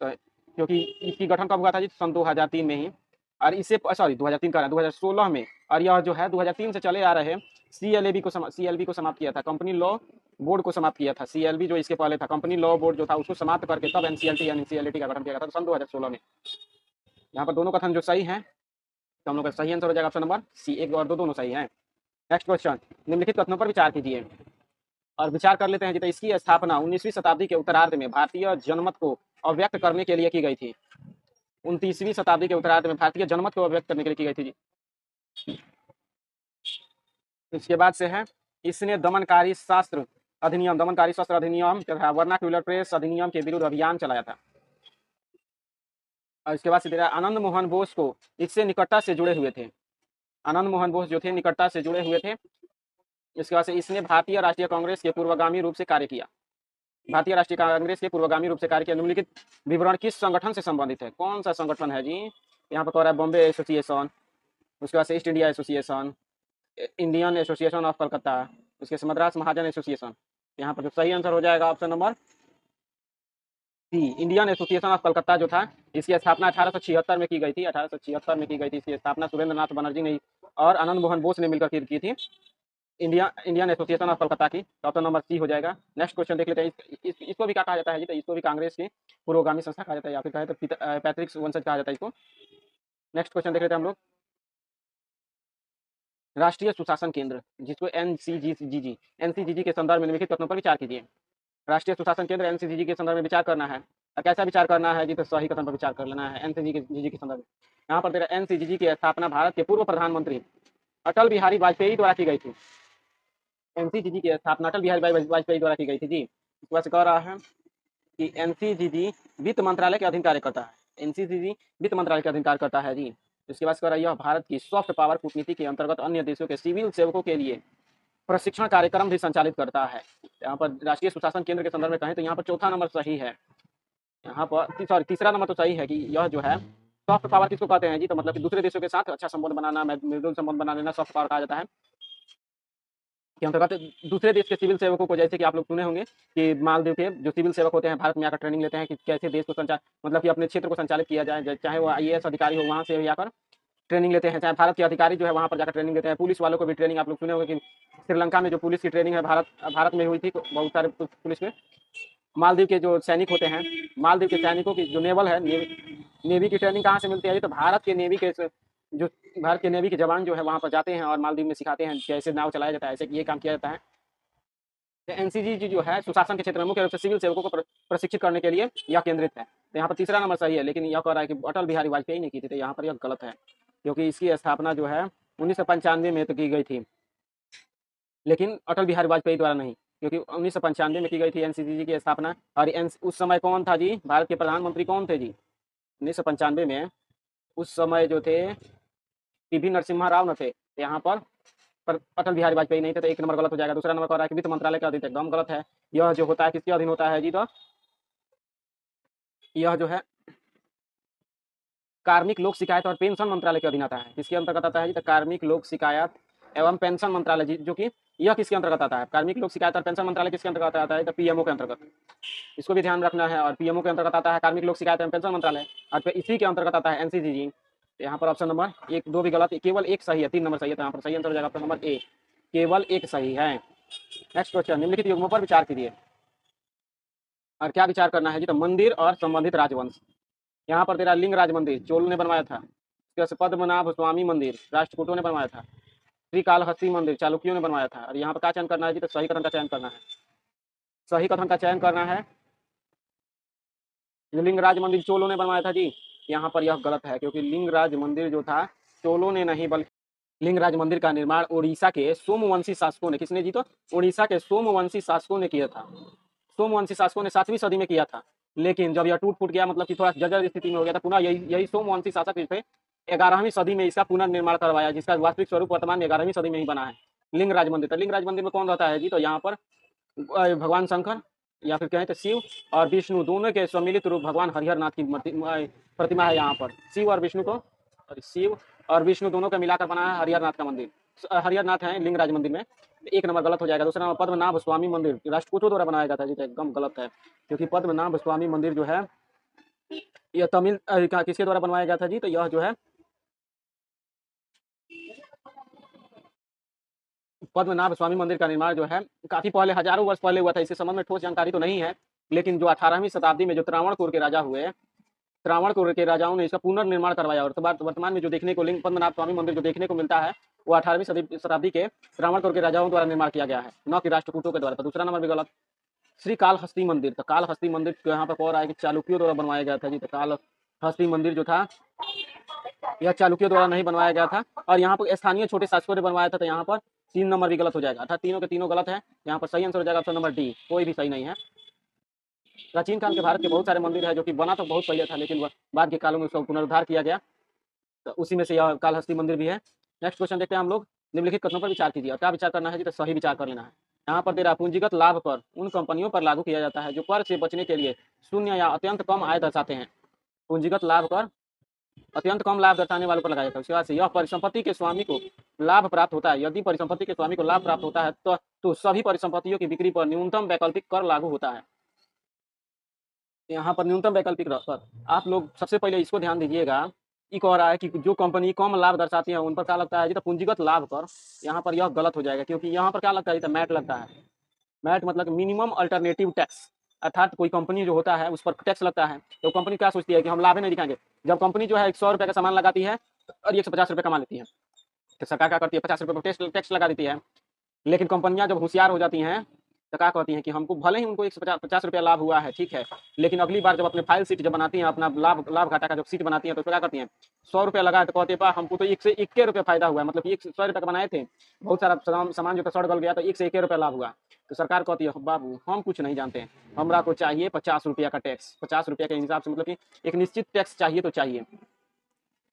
तो क्योंकि इसकी गठन कब हुआ था जी? सन 2003 में ही, और इससे 2003 का 2016 में, और यह जो है 2003 से चले आ रहे सीएलबी को समाप्त किया था, कंपनी लॉ बोर्ड को समाप्त किया था। सीएलबी जो इसके पहले था, कंपनी लॉ बोर्ड जो था उसको समाप्त करके तब एनसीएलटी का गठन किया गया था सन 2016 में। यहाँ पर दोनों कथन जो सही हैं, तो हम लोग का सही आंसर हो जाएगा ऑप्शन नंबर सी। 1 और 2 दोनों सही हैं। नेक्स्ट क्वेश्चन, निम्नलिखित कथनों पर विचार कीजिए और विचार कर लेते हैं जी। तो इसकी स्थापना 19वीं शताब्दी के उत्तरार्ध में भारतीय जनमत को अव्यक्त करने के लिए की गई थी। 29वीं शताब्दी के उत्तरार्ध में भारतीय जनमत को अव्यक्त करने के लिए की गई थी जी। इसके बाद से है इसने दमनकारी शस्त्र अधिनियम तथा वर्नाक्यूलर प्रेस अधिनियम के विरुद्ध अभियान चलाया था। और इसके बाद से आनंद मोहन बोस को इससे निकटता से जुड़े हुए थे। आनंद मोहन बोस जो थे निकटता से जुड़े हुए थे। इसके बाद से इसने भारतीय राष्ट्रीय कांग्रेस के पूर्वगामी रूप से कार्य किया। भारतीय राष्ट्रीय कांग्रेस के पूर्वगामी रूप से कार्य किया। निम्नलिखित विवरण किस संगठन से संबंधित है? कौन सा संगठन है जी? यहाँ पर कह रहा है बॉम्बे एसोसिएशन, उसके बाद से east India association, Indian Association of Calcutta, उसके से मद्रास महाजन एसोसिएशन। यहाँ पर जो सही आंसर हो जाएगा option number C, Indian Association of Calcutta जो था, इसकी स्थापना 1876 में की गई थी। 1876 में की गई थी इसकी स्थापना सुरेंद्र नाथ बनर्जी ने और आनंद मोहन बोस ने मिलकर की थी, इंडियन एसोसिएशन ऑफ कलकत्ता की। तो ऑप्शन नंबर सी हो जाएगा। नेक्स्ट क्वेश्चन देख लेते हैं। इसको भी क्या कहा जाता है जी? तो इसको भी कांग्रेस की पुरोगामी संस्था कहा जाता है, या फिर कहे तो पैतृक वंशज कहा जाता है इसको। नेक्स्ट क्वेश्चन देख लेते हैं हम लोग। राष्ट्रीय सुशासन केंद्र जिसको एनसीजीजी के संदर्भ में निम्नलिखित कथनों पर विचार कीजिए। राष्ट्रीय सुशासन केंद्र एनसीजीजी के संदर्भ में विचार करना है, और कैसा विचार करना है जी? तो सही कथन पर विचार कर लेना है एनसीजीजी के संदर्भ में। यहाँ पर तेरा एनसीजीजी की स्थापना भारत के पूर्व प्रधानमंत्री अटल बिहारी वाजपेयी द्वारा की गई थी। एनसीजीजी की स्थापना अटल बिहारी वाजपेयी द्वारा की गई थी जी। इस बात से कह रहा है कि एनसीजीजी वित्त मंत्रालय के अधीन कार्य करता है। एनसीजीजी वित्त मंत्रालय के अधीन कार्य करता है जी। इसके बाद कह रहा है यह भारत की सॉफ्ट पावर कूटनीति के अंतर्गत अन्य देशों के सिविल सेवकों के लिए प्रशिक्षण कार्यक्रम भी संचालित करता है। यहाँ पर राष्ट्रीय सुशासन केंद्र के संदर्भ में कहें तो यहाँ पर चौथा नंबर सही है। यहाँ पर सॉरी तीसरा नंबर तो सही है कि यह जो है सॉफ्ट पावर किसको कहते हैं जी, तो मतलब कि दूसरे देशों के साथ अच्छा संबंध बनाना, मृदुल संबंध बना लेना सॉफ्ट पावर कहा जाता है। के अंतर्गत दूसरे देश के सिविल सेवकों को, जैसे कि आप लोग सुने होंगे कि मालदीव के जो सिविल सेवक होते हैं भारत में आकर ट्रेनिंग लेते हैं कि कैसे देश को मतलब कि अपने क्षेत्र को संचालित किया जाए, चाहे वो IAS अधिकारी हो वहाँ से भी आकर ट्रेनिंग लेते हैं, चाहे भारत के अधिकारी जो है वहाँ पर जाकर ट्रेनिंग लेते हैं। पुलिस वालों को भी ट्रेनिंग आप लोग सुने होंगे कि श्रीलंका में जो पुलिस की ट्रेनिंग है भारत में हुई थी बहुत सारे पुलिस में। मालदीव के जो सैनिक होते हैं, मालदीव के सैनिकों की जो नेवल है नेवी की ट्रेनिंग कहाँ से मिलती है, तो भारत के नेवी के जवान जो है वहाँ पर जाते हैं और मालदीव में सिखाते हैं कैसे नाव चलाया जाता है, ऐसे ये काम किया जाता है। NCG जो है सुशासन के क्षेत्र में मुख्य रूप से सिविल सेवकों को प्रशिक्षित करने के लिए यह केंद्रित है। तो यहाँ पर तीसरा नंबर सही है, लेकिन यह कह रहा है कि अटल बिहारी वाजपेयी ने की थी, तो यहाँ पर यह गलत है क्योंकि इसकी स्थापना जो है 1995 में तो की गई थी, लेकिन अटल बिहारी वाजपेयी द्वारा नहीं, क्योंकि 1995 में की गई थी NCG की स्थापना। और उस समय कौन था जी, भारत के प्रधानमंत्री कौन थे जी 1995 में? उस समय जो थे PV नरसिम्हा राव न थे, यहाँ पर अटल बिहारी वाजपेयी नहीं थे, तो एक नंबर गलत हो जाएगा। दूसरा नंबर कह रहा है कि वित्त मंत्रालय का अधीन, एकदम गलत है। यह जो होता है किसके अधीन होता है जी, तो यह जो है कार्मिक लोक शिकायत और पेंशन मंत्रालय के अधीन आता है। किसके अंतर्गत आता है जी, तो कार्मिक लोक शिकायत एवं पेंशन मंत्रालय जी, जो कि यह किसके अंतर्गत आता है? कार्मिक लोक शिकायत और पेंशन मंत्रालय किसके अंतर्गत आता है? तो PMO के अंतर्गत, इसको भी ध्यान रखना है। और PMO के अंतर्गत आता है कार्मिक लोक शिकायत एवं पेंशन मंत्रालय, और इसी के अंतर्गत आता है NCG। यहाँ पर ऑप्शन नंबर 1 2 भी गलत, केवल एक सही है, 3 नंबर सही है, तो यहाँ पर सही आंसर हो जाएगा ऑप्शन नंबर A, केवल एक सही है। नेक्स्ट क्वेश्चन, निम्नलिखित युग्मों पर विचार कीजिए। और क्या विचार करना है जी, तो मंदिर और संबंधित राजवंश। यहाँ पर तेरा लिंगराज मंदिर चोलों ने बनवाया था, पद्मनाभ स्वामी मंदिर राष्ट्रकूटों ने बनवाया था, श्रीकालहस्ती मंदिर चालुक्यों ने बनवाया था। और यहाँ पर क्या चयन करना है जी, तो सही कथन का चयन करना है, सही कथन का चयन करना है। लिंगराज मंदिर चोलों ने बनवाया था जी, यहाँ पर यह गलत है, क्योंकि लिंगराज मंदिर जो था चोलों ने नहीं, बल्कि लिंगराज मंदिर का निर्माण उड़ीसा के सोमवंशी शासकों ने, किसने जी, तो उड़ीसा के सोमवंशी शासकों ने किया था। सोमवंशी शासकों ने 7वीं सदी में किया था, लेकिन जब यह टूट फूट गया, मतलब कि थोड़ा जर्जर स्थिति में हो गया था, पुनः यही सोमवंशी शासक थे 11वीं सदी में इसका पुनर्निर्माण करवाया, जिसका वास्तविक स्वरूप वर्तमान में 11वीं सदी में ही बना है लिंगराज मंदिर। तो लिंगराज मंदिर में कौन रहता है जी, तो यहाँ पर भगवान शंकर या फिर कहें तो शिव और विष्णु दोनों के सम्मिलित रूप भगवान हरिहर नाथ की प्रतिमा है। यहाँ पर शिव और विष्णु दोनों का मिलाकर बना है हरिहर नाथ का मंदिर, हरिहर नाथ है लिंगराज मंदिर में। एक नंबर गलत हो जाएगा। दूसरा नंबर पद्मनाभ स्वामी मंदिर राष्ट्रकूटों द्वारा बनाया गया था जी, तो एकदम गलत है, क्योंकि पद्मनाभ स्वामी मंदिर जो है यह तमिल किसके द्वारा बनवाया गया था जी, तो यह जो है पद्मनाभ स्वामी मंदिर का निर्माण जो है काफी पहले, हजारों वर्ष पहले हुआ था। इसके संबंध में ठोस जानकारी तो नहीं है, लेकिन जो 18वीं शताब्दी में जो त्रावणकोर के राजा हुए, त्रावणकोर के राजाओं ने इसका पुनर्निर्माण करवाया। और वर्तमान में जो देखने को लिंग पद्मनाभ स्वामी मंदिर जो देखने को मिलता है वो 18वीं शताब्दी के त्रावणकोर के राजाओं द्वारा निर्माण किया गया है, न कि राष्ट्रकूटों के द्वारा। तो दूसरा नंबर भी गलत। श्रीकालहस्ती मंदिर, तो कालहस्ती मंदिर यहाँ पर कह रहा है कि चालुक्यों द्वारा बनवाया गया था जी, तो कालहस्ती मंदिर जो था यह चालुक्यों द्वारा नहीं बनवाया गया था, और यहाँ पर स्थानीय छोटे शासकों ने बनवाया था। तो यहाँ पर 3 नंबर भी गलत हो जाएगा, अर्थात तीनों के तीनों गलत है। यहाँ पर सही आंसर हो जाएगा ऑप्शन नंबर D, कोई भी सही नहीं है। प्राचीन काल के भारत के बहुत सारे मंदिर है जो कि बना तो बहुत पहले था, लेकिन बाद के कालों में उसका पुनरुद्धार किया गया, तो उसी में से यह कालहस्ती मंदिर भी है। नेक्स्ट क्वेश्चन देखते हैं हम लोग। निम्नलिखित कथनों पर विचार कीजिए। और क्या विचार करना है जी, तो सही विचार कर लेना है। यहाँ पर तेरा पूंजीगत लाभ कर उन कंपनियों पर लागू किया जाता है जो कर से बचने के लिए शून्य या अत्यंत कम आय दर्शाते हैं। पूंजीगत लाभ कर अत्यंत कम लाभ दर्शाने वालों पर लगाया जाता है। उसके बाद से यह परिसंपत्ति के स्वामी को लाभ प्राप्त होता है। यदि परिसंपत्ति के स्वामी को लाभ प्राप्त होता है तो सभी परिसंपत्तियों की बिक्री पर न्यूनतम वैकल्पिक कर लागू होता है। यहाँ पर न्यूनतम वैकल्पिक कर आप लोग सबसे पहले इसको ध्यान दीजिएगा। ये कह रहा है कि जो कंपनी कम लाभ दर्शाती है उन पर क्या लगता है जी, तो पूंजीगत लाभ कर। यहाँ पर यह गलत हो जाएगा, क्योंकि यहाँ पर क्या लगता है, तो मैट लगता है। मैट मतलब मिनिमम अल्टरनेटिव टैक्स, अर्थात कोई कंपनी जो होता है उस पर टैक्स लगता है, तो कंपनी क्या सोचती है कि हम लाभ ही नहीं दिखाएंगे। जब कंपनी जो है 100 रुपये का सामान लगाती है और 150 रुपये कमा लेती है, तो सरकार क्या करती है, 50 रुपये पर टैक्स लगा देती है। लेकिन कंपनियां जब होशियार हो जाती हैं तो क्या कहती हैं कि हमको भले ही उनको 150 रुपया लाभ हुआ है, ठीक है, लेकिन अगली बार जब अपने फाइल सीट जब बनाती हैं, अपना लाभ घाटा का जब सीट बनाती हैं, तो क्या करती हैं, 100 रुपया लगा है तो कहते हैं हमको तो 1 से 21 रुपये फायदा हुआ है, मतलब 100 रुपये का बनाए थे, बहुत सारा सामान जो था सड़ गल गया, तो 1 से 21 रुपया लाभ हुआ। तो सरकार कहती है बाबू हम कुछ नहीं जानते हैं, हमरा को चाहिए 50 रुपया का टैक्स, 50 रुपया के हिसाब से, मतलब कि एक निश्चित टैक्स चाहिए तो चाहिए।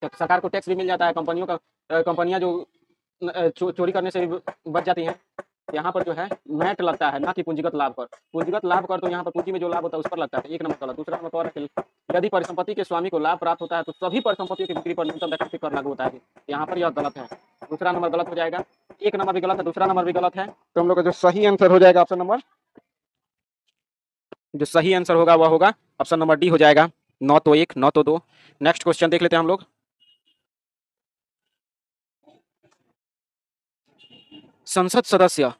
तो सरकार को टैक्स भी मिल जाता है, कंपनियां जो चोरी करने से भी बच जाती हैं। यहाँ पर जो है मैट लगता है, ना कि पूंजीगत लाभ कर। पूंजीगत लाभ कर तो यहाँ पर पूंजी में जो लाभ होता है उस पर लगता है, एक नंबर गलत। दूसरा नंबर पर यदि परिसंपत्ति के स्वामी को लाभ प्राप्त होता है तो सभी परिसंपत्तियों की बिक्री पर न्यूनतम वैकल्पिक कर लागू होता है। यहाँ पर यह गलत है, दूसरा नंबर गलत हो जाएगा। एक नंबर भी गलत है, दूसरा नंबर भी गलत है, तो हम लोग का जो सही आंसर हो जाएगा ऑप्शन नंबर, जो सही आंसर होगा वह होगा ऑप्शन नंबर डी हो जाएगा। 9 तो 1, 9 तो 2। नेक्स्ट क्वेश्चन देख लेते हैं हम लोग। संसद सदस्य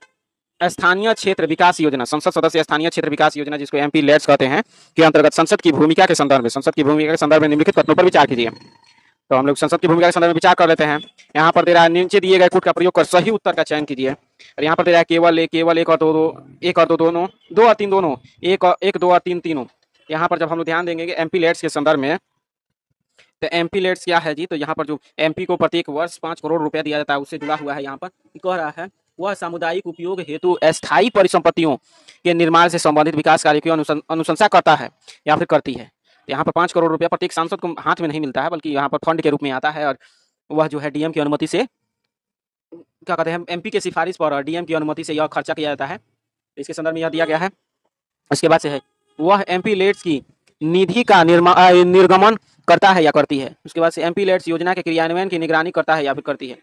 स्थानीय क्षेत्र विकास योजना, संसद सदस्य स्थानीय क्षेत्र विकास योजना जिसको एमपी लेट्स कहते हैं, के अंतर्गत संसद की भूमिका के संदर्भ में, संसद की भूमिका के संदर्भ में निम्नलिखित कथनों पर विचार कीजिए। तो हम लोग संसद की भूमिका के संदर्भ में विचार कर लेते हैं। यहाँ पर दे रहा है नीचे दिए गए कूट का प्रयोग कर सही उत्तर का चयन कीजिए। और यहाँ पर दे रहा है केवल एक और दो, एक और दो दोनों, दो और तीन दोनों, एक दो और तीन तीनों। यहाँ पर जब हम लोग ध्यान देंगे कि एमपी लेट्स के संदर्भ में, तो एमपी लेट्स क्या है जी, तो यहाँ पर जो एमपी को प्रत्येक वर्ष 5 करोड़ रुपया दिया जाता है उससे जुड़ा हुआ है। यहाँ पर कह रहा है वह सामुदायिक उपयोग हेतु अस्थायी परिसंपत्तियों के निर्माण से संबंधित विकास कार्य की अनुशंसा करता है या फिर करती है। यहाँ पर 5 करोड़ रुपया प्रत्येक सांसद को हाथ में नहीं मिलता है, बल्कि यहाँ पर फंड के रूप में आता है, और वह जो है डीएम की अनुमति से, क्या कहते हैं, एमपी के सिफारिश पर और डीएम की अनुमति से यह खर्चा किया जाता है। इसके संदर्भ में यह दिया गया है। उसके बाद से है वह एमपी लेट्स की निधि का निर्गमन करता है या करती है। उसके बाद से एमपी लेट्स योजना के क्रियान्वयन की निगरानी करता है या फिर करती है।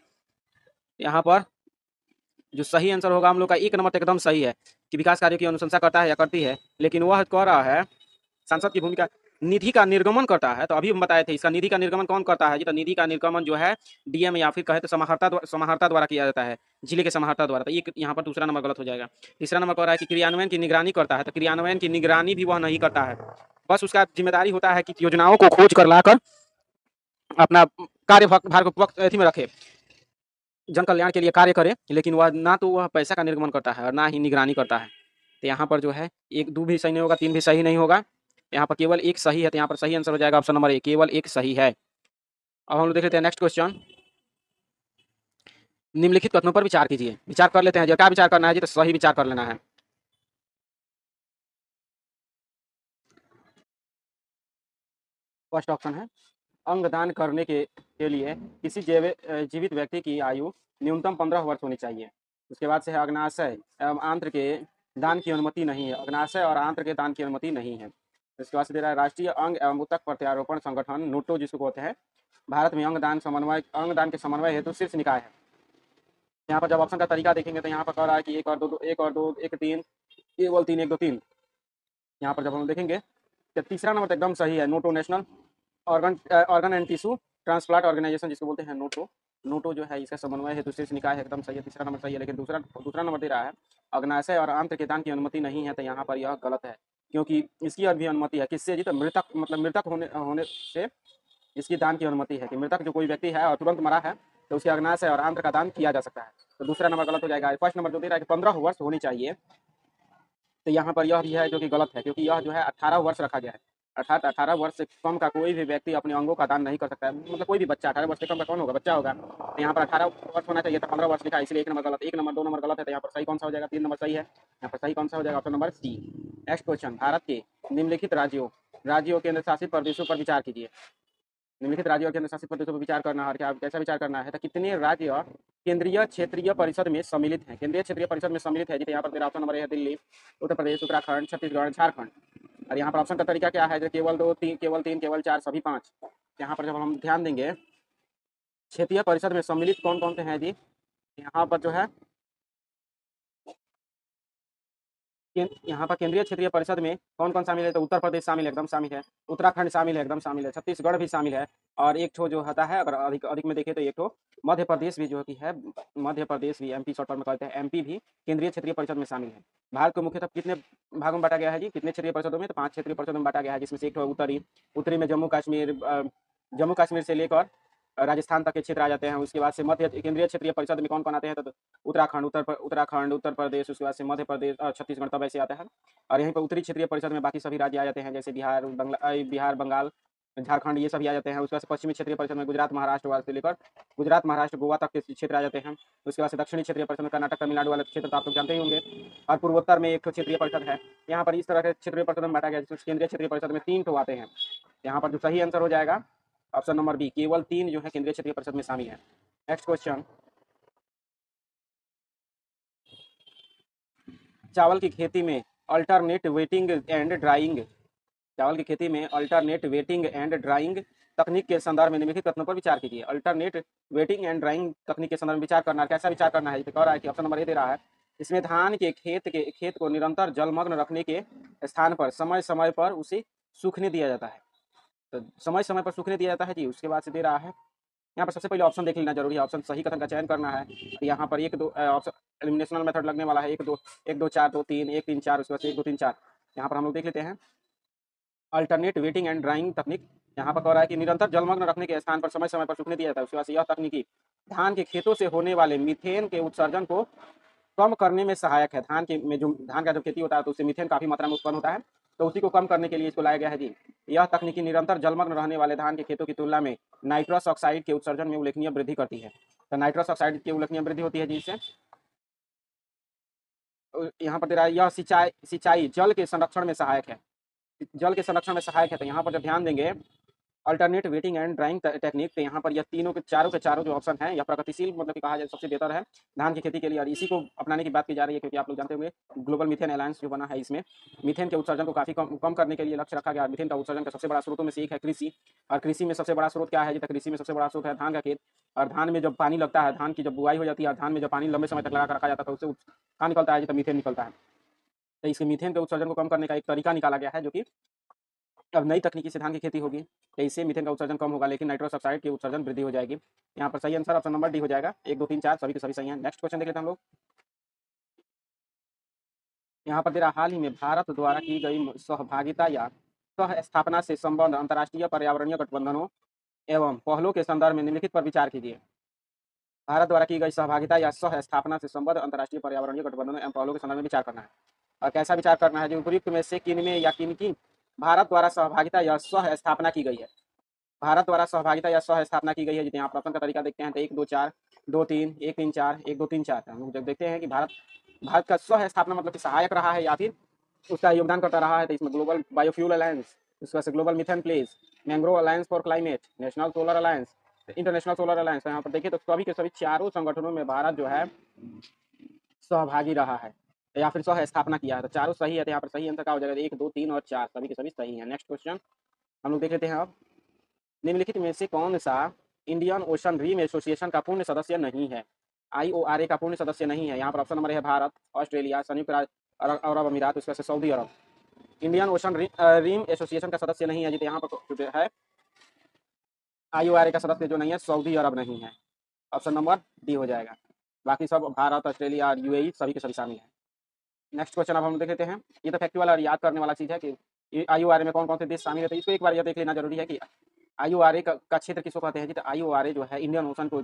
यहाँ पर जो सही आंसर होगा हम लोग का एक नंबर एकदम सही है कि विकास कार्यों की अनुशंसा करता है या करती है, लेकिन वह कह रहा है सांसद की भूमिका निधि का निर्गमन करता है। तो अभी हम बताए थे इसका निधि का निर्गमन कौन करता है जी, तो निधि का निर्गमन जो है डीएम या फिर कहे तो समाहर्ता द्वारा किया जाता है, जिले के समाहर्ता द्वारा। तो एक यहाँ पर दूसरा नंबर गलत हो जाएगा। तीसरा नंबर कह रहा है कि क्रियान्वयन की निगरानी करता है, तो क्रियान्वयन की निगरानी भी वह नहीं करता है, बस उसका जिम्मेदारी होता है कि योजनाओं को खोज कर लाकर अपना कार्यभार को अथी में रखे, जन कल्याण के लिए कार्य करे, लेकिन वह ना तो वह पैसा का निर्गमन करता है और ना ही निगरानी करता है। तो यहाँ पर जो है 1 2 भी सही नहीं होगा, 3 भी सही नहीं होगा, यहाँ पर केवल एक सही है। तो यहाँ पर सही आंसर हो जाएगा ऑप्शन नंबर ए, केवल एक सही है। अब हम लोग देख लेते हैं नेक्स्ट क्वेश्चन। निम्नलिखित कथनों पर विचार कीजिए। विचार कर लेते हैं जो क्या विचार करना है जी, तो सही विचार कर लेना है। फर्स्ट ऑप्शन है अंगदान करने के लिए किसी जीवित व्यक्ति की आयु न्यूनतम 15 वर्ष होनी चाहिए। उसके बाद से है अग्नाशय एवं आंत्र के दान की अनुमति नहीं है, अग्नाशय और आंत्र के दान की अनुमति नहीं है। इसके बाद से दे रहा है राष्ट्रीय अंग एवं ऊतक प्रत्यारोपण संगठन नोटो जिसको कहते हैं, भारत में अंगदान के समन्वय हेतु शीर्ष निकाय है। यहाँ पर जब ऑप्शन का तरीका देखेंगे तो यहाँ पर कह रहा है कि 1 और 2, 1 और 2, 1 3, केवल 3, 1 2 3। यहाँ पर जब हम देखेंगे तो तीसरा नंबर तो एकदम सही है, NOTTO national organ and tissue transplant organisation जिसको बोलते हैं नोटो। नोटो जो है इसका समन्वय हेतु शीर्ष निकाय है, एकदम सही है, तीसरा नंबर सही है। लेकिन दूसरा नंबर दे रहा है अग्नाशय और आंत्र के दान की अनुमति नहीं है, तो यहाँ पर यह गलत है, क्योंकि इसकी भी अनुमति है। किससे जी, तो मृतक, मतलब मृतक होने से इसकी दान की अनुमति है, कि मृतक जो कोई व्यक्ति है और तुरंत मरा है तो उसके अग्नाशय और आंत्र का दान किया जा सकता है। तो दूसरा नंबर गलत हो जाएगा। फर्स्ट नंबर जो दे रहा है कि 15 वर्ष होनी चाहिए, तो यहाँ पर यह भी है जो कि गलत है, क्योंकि यह जो है 18 वर्ष रखा गया है। अर्थात 18 वर्ष से कम का कोई भी व्यक्ति अपने अंगों का दान नहीं कर सकता है, मतलब कोई भी बच्चा 18 वर्ष से कम का कौन होगा, बच्चा होगा। तो यहाँ पर 18 वर्ष होना चाहिए, तो 15 वर्ष लिखा है, इसलिए एक नंबर गलत। 1 नंबर 2 नंबर गलत है, तो यहाँ पर सही कौन सा हो जाएगा, 3 नंबर सही है। यहाँ पर सही कौन सा हो जाएगा, option number C. Next question, Bharat के निम्नलिखित राज्यों केंद्र शासित प्रदेशों पर विचार कीजिए। निम्नलिखित राज्यों और केंद्र शासित प्रदेशों पर विचार करना है, क्या कैसा विचार करना है, तो कितने राज्य केंद्रीय क्षेत्रीय परिषद में सम्मिलित हैं। केंद्रीय क्षेत्रीय परिषद में सम्मिलित है जी, यहाँ पर मेरा ऑप्शन नंबर है दिल्ली, उत्तर प्रदेश, उत्तराखंड, छत्तीसगढ़, झारखंड। और यहाँ पर ऑप्शन का तरीका क्या है, जो केवल 2, 3, केवल 3, केवल 4, सभी 5। यहाँ पर जब हम ध्यान देंगे क्षेत्रीय परिषद में सम्मिलित कौन कौन से हैं जी, यहाँ पर जो है यहाँ पर केंद्रीय क्षेत्रीय परिषद में कौन कौन शामिल है, तो उत्तर प्रदेश शामिल है, एकदम शामिल है, उत्तराखंड शामिल है, एकदम शामिल है, छत्तीसगढ़ भी शामिल है, और एक ठो जो होता है, अगर अधिक में देखें तो एक ठो मध्य प्रदेश भी जो कि है, मध्य प्रदेश भी, एमपी शॉर्ट फॉर्म में कहते हैं, एमपी भी केंद्रीय क्षेत्रीय परिषद में शामिल है। भारत को मुख्यतः कितने भागों में बांटा गया है जी, कितने क्षेत्रीय परिषदों में, तो 5 क्षेत्रीय परिषदों में बांटा गया है, जिसमें से एक ठो उत्तरी में जम्मू कश्मीर से लेकर राजस्थान तक के क्षेत्र आ जाते हैं। उसके बाद से मध्य केंद्रीय क्षेत्रीय परिषद में कौन कौन आते हैं, तो उत्तराखंड, उत्तर प्रदेश, उसके बाद से मध्य प्रदेश, छत्तीसगढ़ तब ऐसे आता है। और यहीं पर उत्तरी क्षेत्रीय परिषद में बाकी सभी राज्य आ जाते हैं, जैसे बिहार, बंगाल, झारखंड, ये सभी आ जाते हैं। उसके बाद से पश्चिमी क्षेत्रीय परिषद में गुजरात, महाराष्ट्र से लेकर गोवा तक के क्षेत्र आ जाते हैं। उसके बाद से दक्षिणी क्षेत्रीय परिषद में कर्नाटक, तमिलनाडु वाले क्षेत्र तो आप लोग जानते ही होंगे। और पूर्वोत्तर में एक क्षेत्रीय परिषद है। यहाँ पर इस तरह के क्षेत्रीय परिषद में बांटा गया, जिसमें केंद्रीय क्षेत्रीय परिषद में 3 आते हैं। यहाँ पर जो सही आंसर हो जाएगा ऑप्शन नंबर बी, केवल 3 जो है केंद्रीय क्षेत्रीय परिषद में शामिल है। नेक्स्ट क्वेश्चन, चावल की खेती में अल्टरनेट वेटिंग एंड ड्राइंग, चावल की खेती में अल्टरनेट वेटिंग एंड ड्राइंग तकनीक के संदर्भ में निम्नलिखित कथनों पर विचार कीजिए। अल्टरनेट वेटिंग एंड ड्राइंग तकनीक के संदर्भ में विचार करना, कैसा विचार करना है, कह रहा है कि ऑप्शन नंबर ए दे रहा है, इसमें धान के खेत को निरंतर जलमग्न रखने के स्थान पर समय समय पर उसे सूखने दिया जाता है। तो समय समय पर सूखने दिया जाता है जी। उसके बाद से दे रहा है, यहाँ पर सबसे पहले ऑप्शन देख लेना जरूरी है, ऑप्शन सही कथन का चयन करना है। यहाँ पर एक दो ऑप्शन एलिमिनेशनल मेथड लगने वाला है, एक दो चार दो तीन, एक तीन चार, उसके बाद से एक दो तीन चार। यहाँ पर हम लोग देख लेते हैं अल्टरनेट वेटिंग एंड ड्राइंग तकनीक। यहाँ पर कह रहा है कि निरंतर जलमग्न रखने के स्थान पर समय समय पर सूखने दिया जाता है। उसके बाद से यह तकनीकी धान के खेतों से होने वाले मीथेन के उत्सर्जन को कम करने में सहायक है। धान का जब खेती होता है तो उससे मीथेन काफी मात्रा में उत्पन्न होता है, तो उसी को कम करने के लिए इसको लाया गया है जी। यह तकनीकी निरंतर जलमग्न रहने वाले धान के खेतों की तुलना में नाइट्रस ऑक्साइड के उत्सर्जन में उल्लेखनीय वृद्धि करती है। तो नाइट्रस ऑक्साइड की उल्लेखनीय वृद्धि होती है जी इससे। यहाँ पर दे रहा है यह सिंचाई जल के संरक्षण में सहायक है, जल के संरक्षण में सहायक है। तो यहाँ पर जब ध्यान देंगे alternate waiting and drawing technique, तो यहाँ पर यह तीनों के चारों जो ऑप्शन है यह प्रगतिशील मतलब कि कहा जाए सबसे बेहतर है धान की खेती के लिए, और इसी को अपनाने की बात की जा रही है, क्योंकि आप लोग जानते होंगे ग्लोबल मीथेन अलायंस जो बना है इसमें मीथेन के उत्सर्जन को काफी कम करने के लिए लक्ष्य रखा गया। मीथेन का उत्सर्जन का सबसे बड़ा स्रोतों में से एक है कृषि, और कृषि में सबसे बड़ा स्रोत क्या है जी? तो कृषि में सबसे बड़ा स्रोत है धान का खेत। और धान में जब पानी लगता है, धान की जब बुआई हो जाती है, धान में जब पानी लंबे समय तक लगा कर रखा जाता है तो उससे कहाँ निकलता है जी? तो मीथेन निकलता है। तो इसके मीथेन के उत्सर्जन को कम करने का एक तरीका निकाला गया है, जो कि अब नई तकनीकी से धान की खेती होगी तो इससे मीथेन का उत्सर्जन कम होगा, लेकिन नाइट्रस ऑक्साइड की उत्सर्जन वृद्धि हो जाएगी। यहाँ पर सही आंसर ऑप्शन नंबर डी हो जाएगा। एक दो तीन चार सभी के सभी सही हैं। नेक्स्ट क्वेश्चन देख लेते हैं हम लोग। यहाँ पर तेरा हाल ही में भारत द्वारा की गई सहभागिता या सह स्थापना से संबंध अंतर्राष्ट्रीय पर्यावरणीय गठबंधनों एवं पहलों के संदर्भ में निम्नलिखित पर विचार कीजिए। भारत द्वारा की गई सहभागिता या सह स्थापना से संबंध अंतर्राष्ट्रीय पर्यावरणीय गठबंधनों एवं पहलों के संदर्भ में विचार करना है। और कैसा विचार करना है जो उपयुक्त में से किन में या किन की भारत द्वारा सहभागिता या सह स्थापना की गई है। भारत द्वारा सहभागिता या सह स्थापना की गई है। यहाँ प्रश्न का तरीका देखते हैं तो एक दो चार दो तीन, एक तीन चार, एक दो तीन चार। हम लोग जब देखते हैं कि भारत का सह स्थापना मतलब कि सहायक रहा है या फिर उसका योगदान करता रहा है, तो इसमें ग्लोबल बायोफ्यूल अलायंस, उसके बाद से global methane place, mangrove alliance for climate, national solar alliance, international solar alliance. यहाँ पर देखिए तो सभी के सभी चारों संगठनों में भारत जो है सहभागी रहा है या फिर सह स्थापना किया है। तो चारों सही है, तो यहाँ पर सही आंसर क्या हो जाएगा? एक दो तीन और चार सभी के सभी सही है। नेक्स्ट क्वेश्चन हम लोग देख लेते हैं अब। निम्नलिखित में से कौन सा इंडियन ओशन रिम एसोसिएशन का पूर्ण सदस्य नहीं है? IORA का पूर्ण सदस्य नहीं है। यहाँ पर ऑप्शन नंबर है भारत, ऑस्ट्रेलिया, संयुक्त राज्य अरब अमीरात, उसके बाद से सऊदी अरब। इंडियन ओशन रिम एसोसिएशन का सदस्य नहीं है जी। तो यहाँ पर जो है IORA का सदस्य जो नहीं है सऊदी अरब नहीं है। ऑप्शन नंबर डी हो जाएगा। बाकी सब भारत, ऑस्ट्रेलिया और UAE सभी के सभी शामिल है। नेक्स्ट क्वेश्चन अब हम देख लेते हैं। ये तो फैक्चुअल और याद करने वाला चीज़ है कि IORA में कौन कौन से देश शामिल है, तो इसको एक बार यह देख लेना जरूरी है कि IORA का क्षेत्र किसको कहते हैं जी? तो IORA जो है इंडियन ओशन को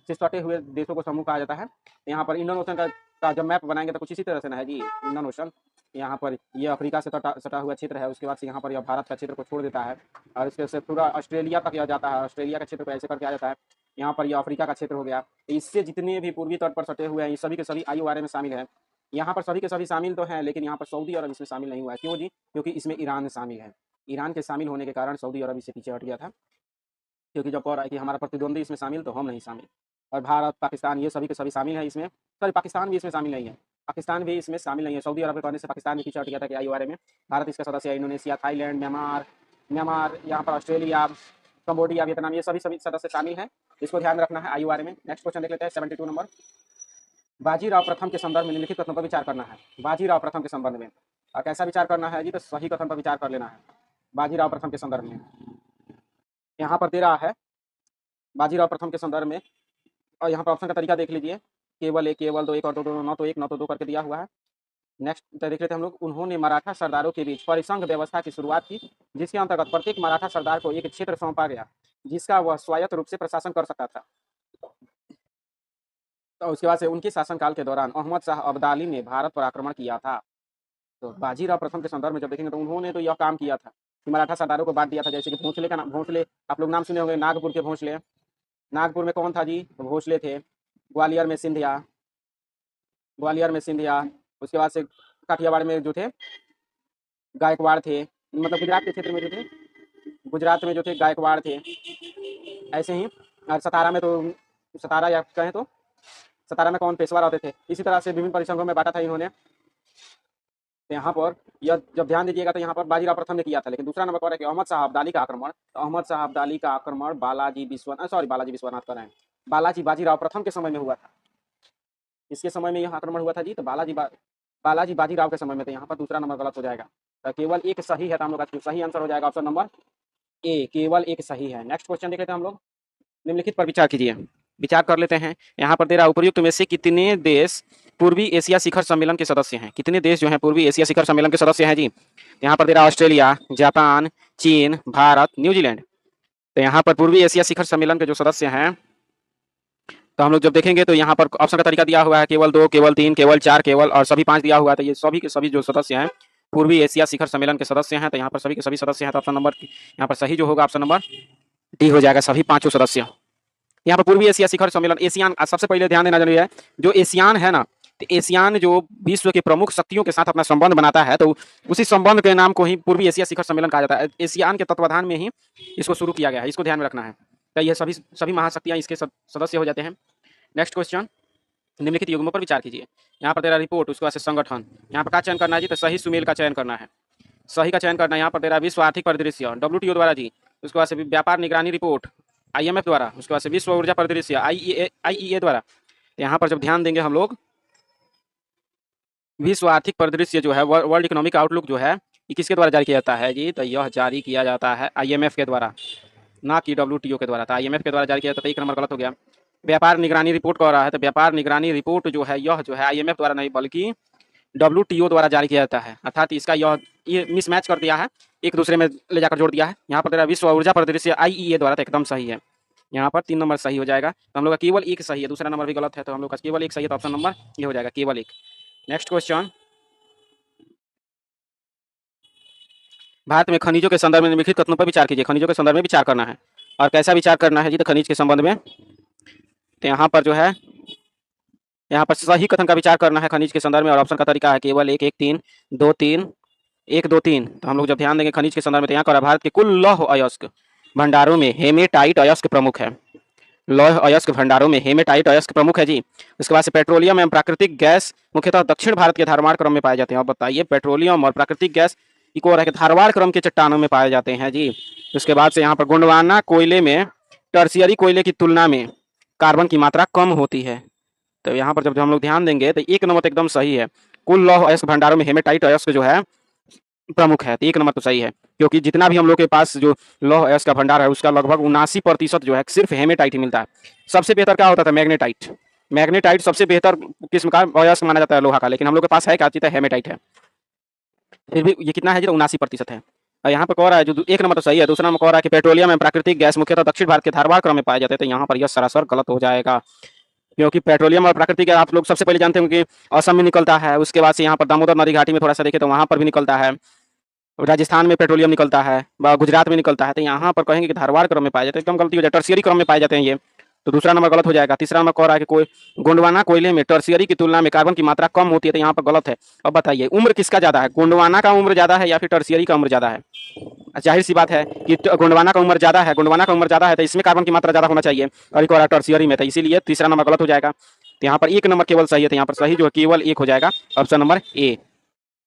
से सटे हुए देशों को समूह कहा जाता है। यहाँ पर इंडियन ओशन का जब मैप बनाएंगे तो कुछ इसी तरह से ना है जी। इंडियन ओशन यहाँ पर ये अफ्रीका से सटा हुआ क्षेत्र है, उसके बाद से यहाँ पर यह भारत का क्षेत्र को छोड़ देता है और इसके से पूरा ऑस्ट्रेलिया तक यह जाता है। ऑस्ट्रेलिया का क्षेत्र को ऐसे करके आ जाता है, यहाँ पर यह अफ्रीका का क्षेत्र हो गया। इससे जितने भी पूर्वी तट पर सटे हुए हैं ये सभी के सभी IORA में शामिल है। यहाँ पर सभी के सभी शामिल तो हैं, लेकिन यहाँ पर सऊदी अरब इसमें शामिल नहीं हुआ है। क्यों जी? क्योंकि इसमें ईरान शामिल है। ईरान के शामिल होने के कारण सऊदी अरब इससे पीछे हट गया था, क्योंकि जब कह रहा है कि हमारा प्रतिद्वंदी इसमें शामिल तो हम नहीं शामिल। और भारत, पाकिस्तान ये सभी के सभी शामिल है इसमें। सॉरी, पाकिस्तान भी इसमें शामिल नहीं है, पाकिस्तान भी इसमें शामिल नहीं है। सऊदी अरब के कहने से पाकिस्तान भी पीछे हट गया था कि IORA में। भारत इसका सदस्य है, इंडोनेशिया, थाईलैंड, म्यांमार, यहाँ पर ऑस्ट्रेलिया, कंबोडिया, वियतनाम ये सभी सदस्य शामिल हैं। इसको ध्यान रखना है IORA में। नेक्स्ट क्वेश्चन देख लेते हैं 72 नंबर। बाजीराव प्रथम के संदर्भ में निम्नलिखित कथनों पर विचार करना है। बाजीराव प्रथम के संबंध में और कैसा विचार करना है जी? तो सही कथन पर विचार कर लेना है बाजीराव प्रथम के संदर्भ में। यहाँ पर दे रहा है बाजीराव प्रथम के संदर्भ में, और यहाँ पर ऑप्शन का तरीका देख लीजिए। केवल एक, केवल दो, एक और दो, न तो एक न तो दो करके दिया हुआ है। नेक्स्ट देख लेते हैं हम लोग। उन्होंने मराठा सरदारों के बीच परिसंघ व्यवस्था की शुरुआत की, जिसके अंतर्गत प्रत्येक मराठा सरदार को एक क्षेत्र सौंपा गया जिसका वह स्वायत्त रूप से प्रशासन कर सकता था। तो उसके बाद से उनके शासनकाल के दौरान अहमद शाह अब्दाली ने भारत पर आक्रमण किया था। तो बाजीराव प्रथम के संदर्भ में जब देखेंगे तो उन्होंने तो यह काम किया था कि मराठा सरदारों को बांट दिया था। जैसे कि भोंसले का नाम, भोंसले आप लोग नाम सुने होंगे, नागपुर के भोंसले। नागपुर में कौन था जी? तो भोसले थे। ग्वालियर में सिंधिया, ग्वालियर में सिंधिया। उसके बाद से काठियावाड़ में जो थे गायकवाड़ थे, मतलब गुजरात के क्षेत्र में जो थे, गुजरात में जो थे गायकवाड़ थे। ऐसे ही और सतारा में तो सतारा या कहें तो सतारा में कौन पेशवा रहते थे। इसी तरह से विभिन्न परिसंघों में बांटा था इन्होंने। तो यहाँ पर यह जब ध्यान दीजिएगा तो यहाँ पर बाजीराव प्रथम ने किया था, लेकिन दूसरा नंबर कह रहा है कि अहमद शाह अब्दाली का आक्रमण, तो अहमद शाह अब्दाली का आक्रमण बालाजी विश्वनाथ कर रहे हैं, बालाजी बाजीराव प्रथम के समय में हुआ था। इसके समय में यह आक्रमण हुआ था जी, तो बालाजी बाजीराव के समय में, तो यहाँ पर दूसरा नंबर गलत हो जाएगा। तो केवल एक सही है, तो हम लोग का सही आंसर हो जाएगा ऑप्शन नंबर ए, केवल एक सही है। नेक्स्ट क्वेश्चन देख लेते हैं हम लोग। निम्नलिखित पर विचार कीजिए, विचार कर लेते हैं। यहाँ पर दे रहा उपर्युक्त में से कितने देश पूर्वी एशिया शिखर सम्मेलन के सदस्य हैं? कितने देश जो हैं पूर्वी एशिया शिखर सम्मेलन के सदस्य हैं जी? यहाँ पर दे रहा ऑस्ट्रेलिया, जापान, चीन, भारत, न्यूजीलैंड। तो यहाँ पर पूर्वी एशिया शिखर सम्मेलन के जो सदस्य हैं, तो हम लोग जब देखेंगे तो यहाँ पर ऑप्शन का तरीका दिया हुआ है, केवल 2, केवल 3, केवल 4, केवल और सभी 5 दिया हुआ है। तो ये सभी के सभी जो सदस्य हैं पूर्वी एशिया शिखर सम्मेलन के सदस्य हैं, तो यहाँ पर सभी के सभी सदस्य हैं। तो ऑप्शन नंबर यहाँ पर सही जो होगा ऑप्शन नंबर डी हो जाएगा, सभी 5 सदस्य। यहाँ पर पूर्वी एशिया शिखर सम्मेलन एशियान, सबसे पहले ध्यान देना जरूरी है, जो एशियान है ना, तो एशियान जो विश्व के प्रमुख शक्तियों के साथ अपना संबंध बनाता है, तो उसी संबंध के नाम को ही पूर्वी एशिया शिखर सम्मेलन कहा जाता है। एशियान के तत्वाधान में ही इसको शुरू किया गया है, इसको ध्यान में रखना है। तो ये सभी महाशक्तियाँ इसके सदस्य हो जाते हैं। नेक्स्ट क्वेश्चन, निम्नलिखित युग्मों पर विचार कीजिए। यहाँ पर तेरा रिपोर्ट, उसके बाद से संगठन, यहाँ पर क्या चयन करना है जी? तो सही सुमेल का चयन करना है, सही का चयन करना है। यहाँ पर तेरा विश्व आर्थिक परिदृश्य WTO द्वारा जी, उसके बाद से व्यापार निगरानी रिपोर्ट IMF द्वारा, उसके बाद से विश्व ऊर्जा परिदृश्य IEA द्वारा। यहाँ पर जब ध्यान देंगे हम लोग, विश्व आर्थिक परिदृश्य जो है, वर्ल्ड इकोनॉमिक आउटलुक जो है, ये किसके द्वारा जारी किया जाता है जी? तो यह जारी किया जाता है IMF के द्वारा, ना कि WTO के द्वारा। तो IMF के द्वारा जारी किया जाता है, एक नंबर गलत हो गया। व्यापार निगरानी रिपोर्ट कह रहा है, तो व्यापार निगरानी रिपोर्ट जो है, यह जो है IMF द्वारा नहीं बल्कि WTO द्वारा जारी किया जाता है, अर्थात इसका ये मिसमैच कर दिया है, एक दूसरे में ले जाकर जोड़ दिया है। यहाँ पर तेरा विश्व ऊर्जा परिदृश्य IEA द्वारा, तो एकदम सही है। यहाँ पर 3 नंबर सही हो जाएगा। तो हम लोग का केवल एक सही है, दूसरा नंबर भी गलत है, तो हम लोग का केवल एक सही है, तो ऑप्शन नंबर ये हो जाएगा, केवल एक। नेक्स्ट क्वेश्चन, भारत में खनिजों के संदर्भ में निम्नलिखित कथनों पर विचार कीजिए। खनिजों के संदर्भ में विचार करना है, और कैसा विचार करना है जी? तो खनिज के संबंध में, तो यहाँ पर जो है, यहाँ पर सही कथन का विचार करना है खनिज के संदर्भ में, और ऑप्शन का तरीका है केवल 1, 1, 3, 2, 3, 1, 2, 3। तो हम लोग जब ध्यान देंगे खनिज के संदर्भ में, तो यहाँ कर भारत के कुल लौह अयस्क भंडारों में हेमेटाइट अयस्क प्रमुख है, लौह अयस्क भंडारों में हेमेटाइट अयस्क प्रमुख है जी। उसके बाद से पेट्रोलियम एवं प्राकृतिक गैस मुख्यतः दक्षिण भारत के धारवाड़ क्रम में पाए जाते हैं। अब बताइए, पेट्रोलियम और प्राकृतिक गैस इको हो रहा है कि धारवाड़ क्रम के चट्टानों में पाए जाते हैं जी। उसके बाद से यहाँ पर गोंडवाना कोयले में टर्शियरी कोयले की तुलना में कार्बन की मात्रा कम होती है। तो यहाँ पर जब हम लोग ध्यान देंगे तो एक नंबर तो एकदम सही है, कुल लौह अयस्क भंडारों में हेमेटाइट अयस्क जो है प्रमुख है, तो एक नंबर तो सही है, क्योंकि जितना भी हम लोग के पास जो लौह अयस्क का भंडार है, उसका लगभग 79% जो है सिर्फ हेमेटाइट ही मिलता है। सबसे बेहतर क्या होता था? मैग्नेटाइट। मैग्नेटाइट सबसे बेहतर किस्म का अयस्क माना जाता है लोहा का, लेकिन हम लोग के पास है क्या चीज? हेमेटाइट है। फिर भी ये कितना है जी? 79% है। और यहाँ पर कह रहा है जो एक नंबर तो सही है, दूसरा नंबर कह रहा है कि पेट्रोलियम एवं प्राकृतिक गैस मुख्यतः दक्षिण भारत के धारवाड़ क्रम में पाए जाते हैं, तो यहाँ पर यह सरासर गलत हो जाएगा, क्योंकि पेट्रोलियम और प्राकृतिक गैस आप लोग सबसे पहले जानते होंगे कि असम में निकलता है, उसके बाद से यहाँ पर दामोदर नदी घाटी में थोड़ा सा देखें तो वहाँ पर भी निकलता है, राजस्थान में पेट्रोलियम निकलता है, गुजरात में निकलता है, तो यहाँ पर कहेंगे कि धारवाड़ क्रम में पाए जाते हैं, एकदम गलती हो जाए, टर्शियरी क्रम में पाए जाते हैं ये, तो दूसरा नंबर गलत हो जाएगा। तीसरा नंबर कह रहा है कि कोई गोंडवाना कोयले में टर्शियरी की तुलना में कार्बन की मात्रा कम होती है, तो यहाँ पर गलत है। अब बताइए उम्र किसका ज़्यादा है? गोंडवाना का उम्र ज़्यादा है या फिर टर्शियरी का उम्र ज़्यादा है? जाहिर सी बात है कि गोंडवाना का उम्र ज़्यादा है, गोंडवाना का उम्र ज़्यादा है, तो इसमें कार्बन की मात्रा ज़्यादा होना चाहिए, और एक और टर्शियरी में, तो इसीलिए तीसरा नंबर गलत हो जाएगा। तो यहाँ पर एक नंबर केवल सही है, तो यहाँ पर सही जो है केवल एक हो जाएगा, ऑप्शन नंबर ए।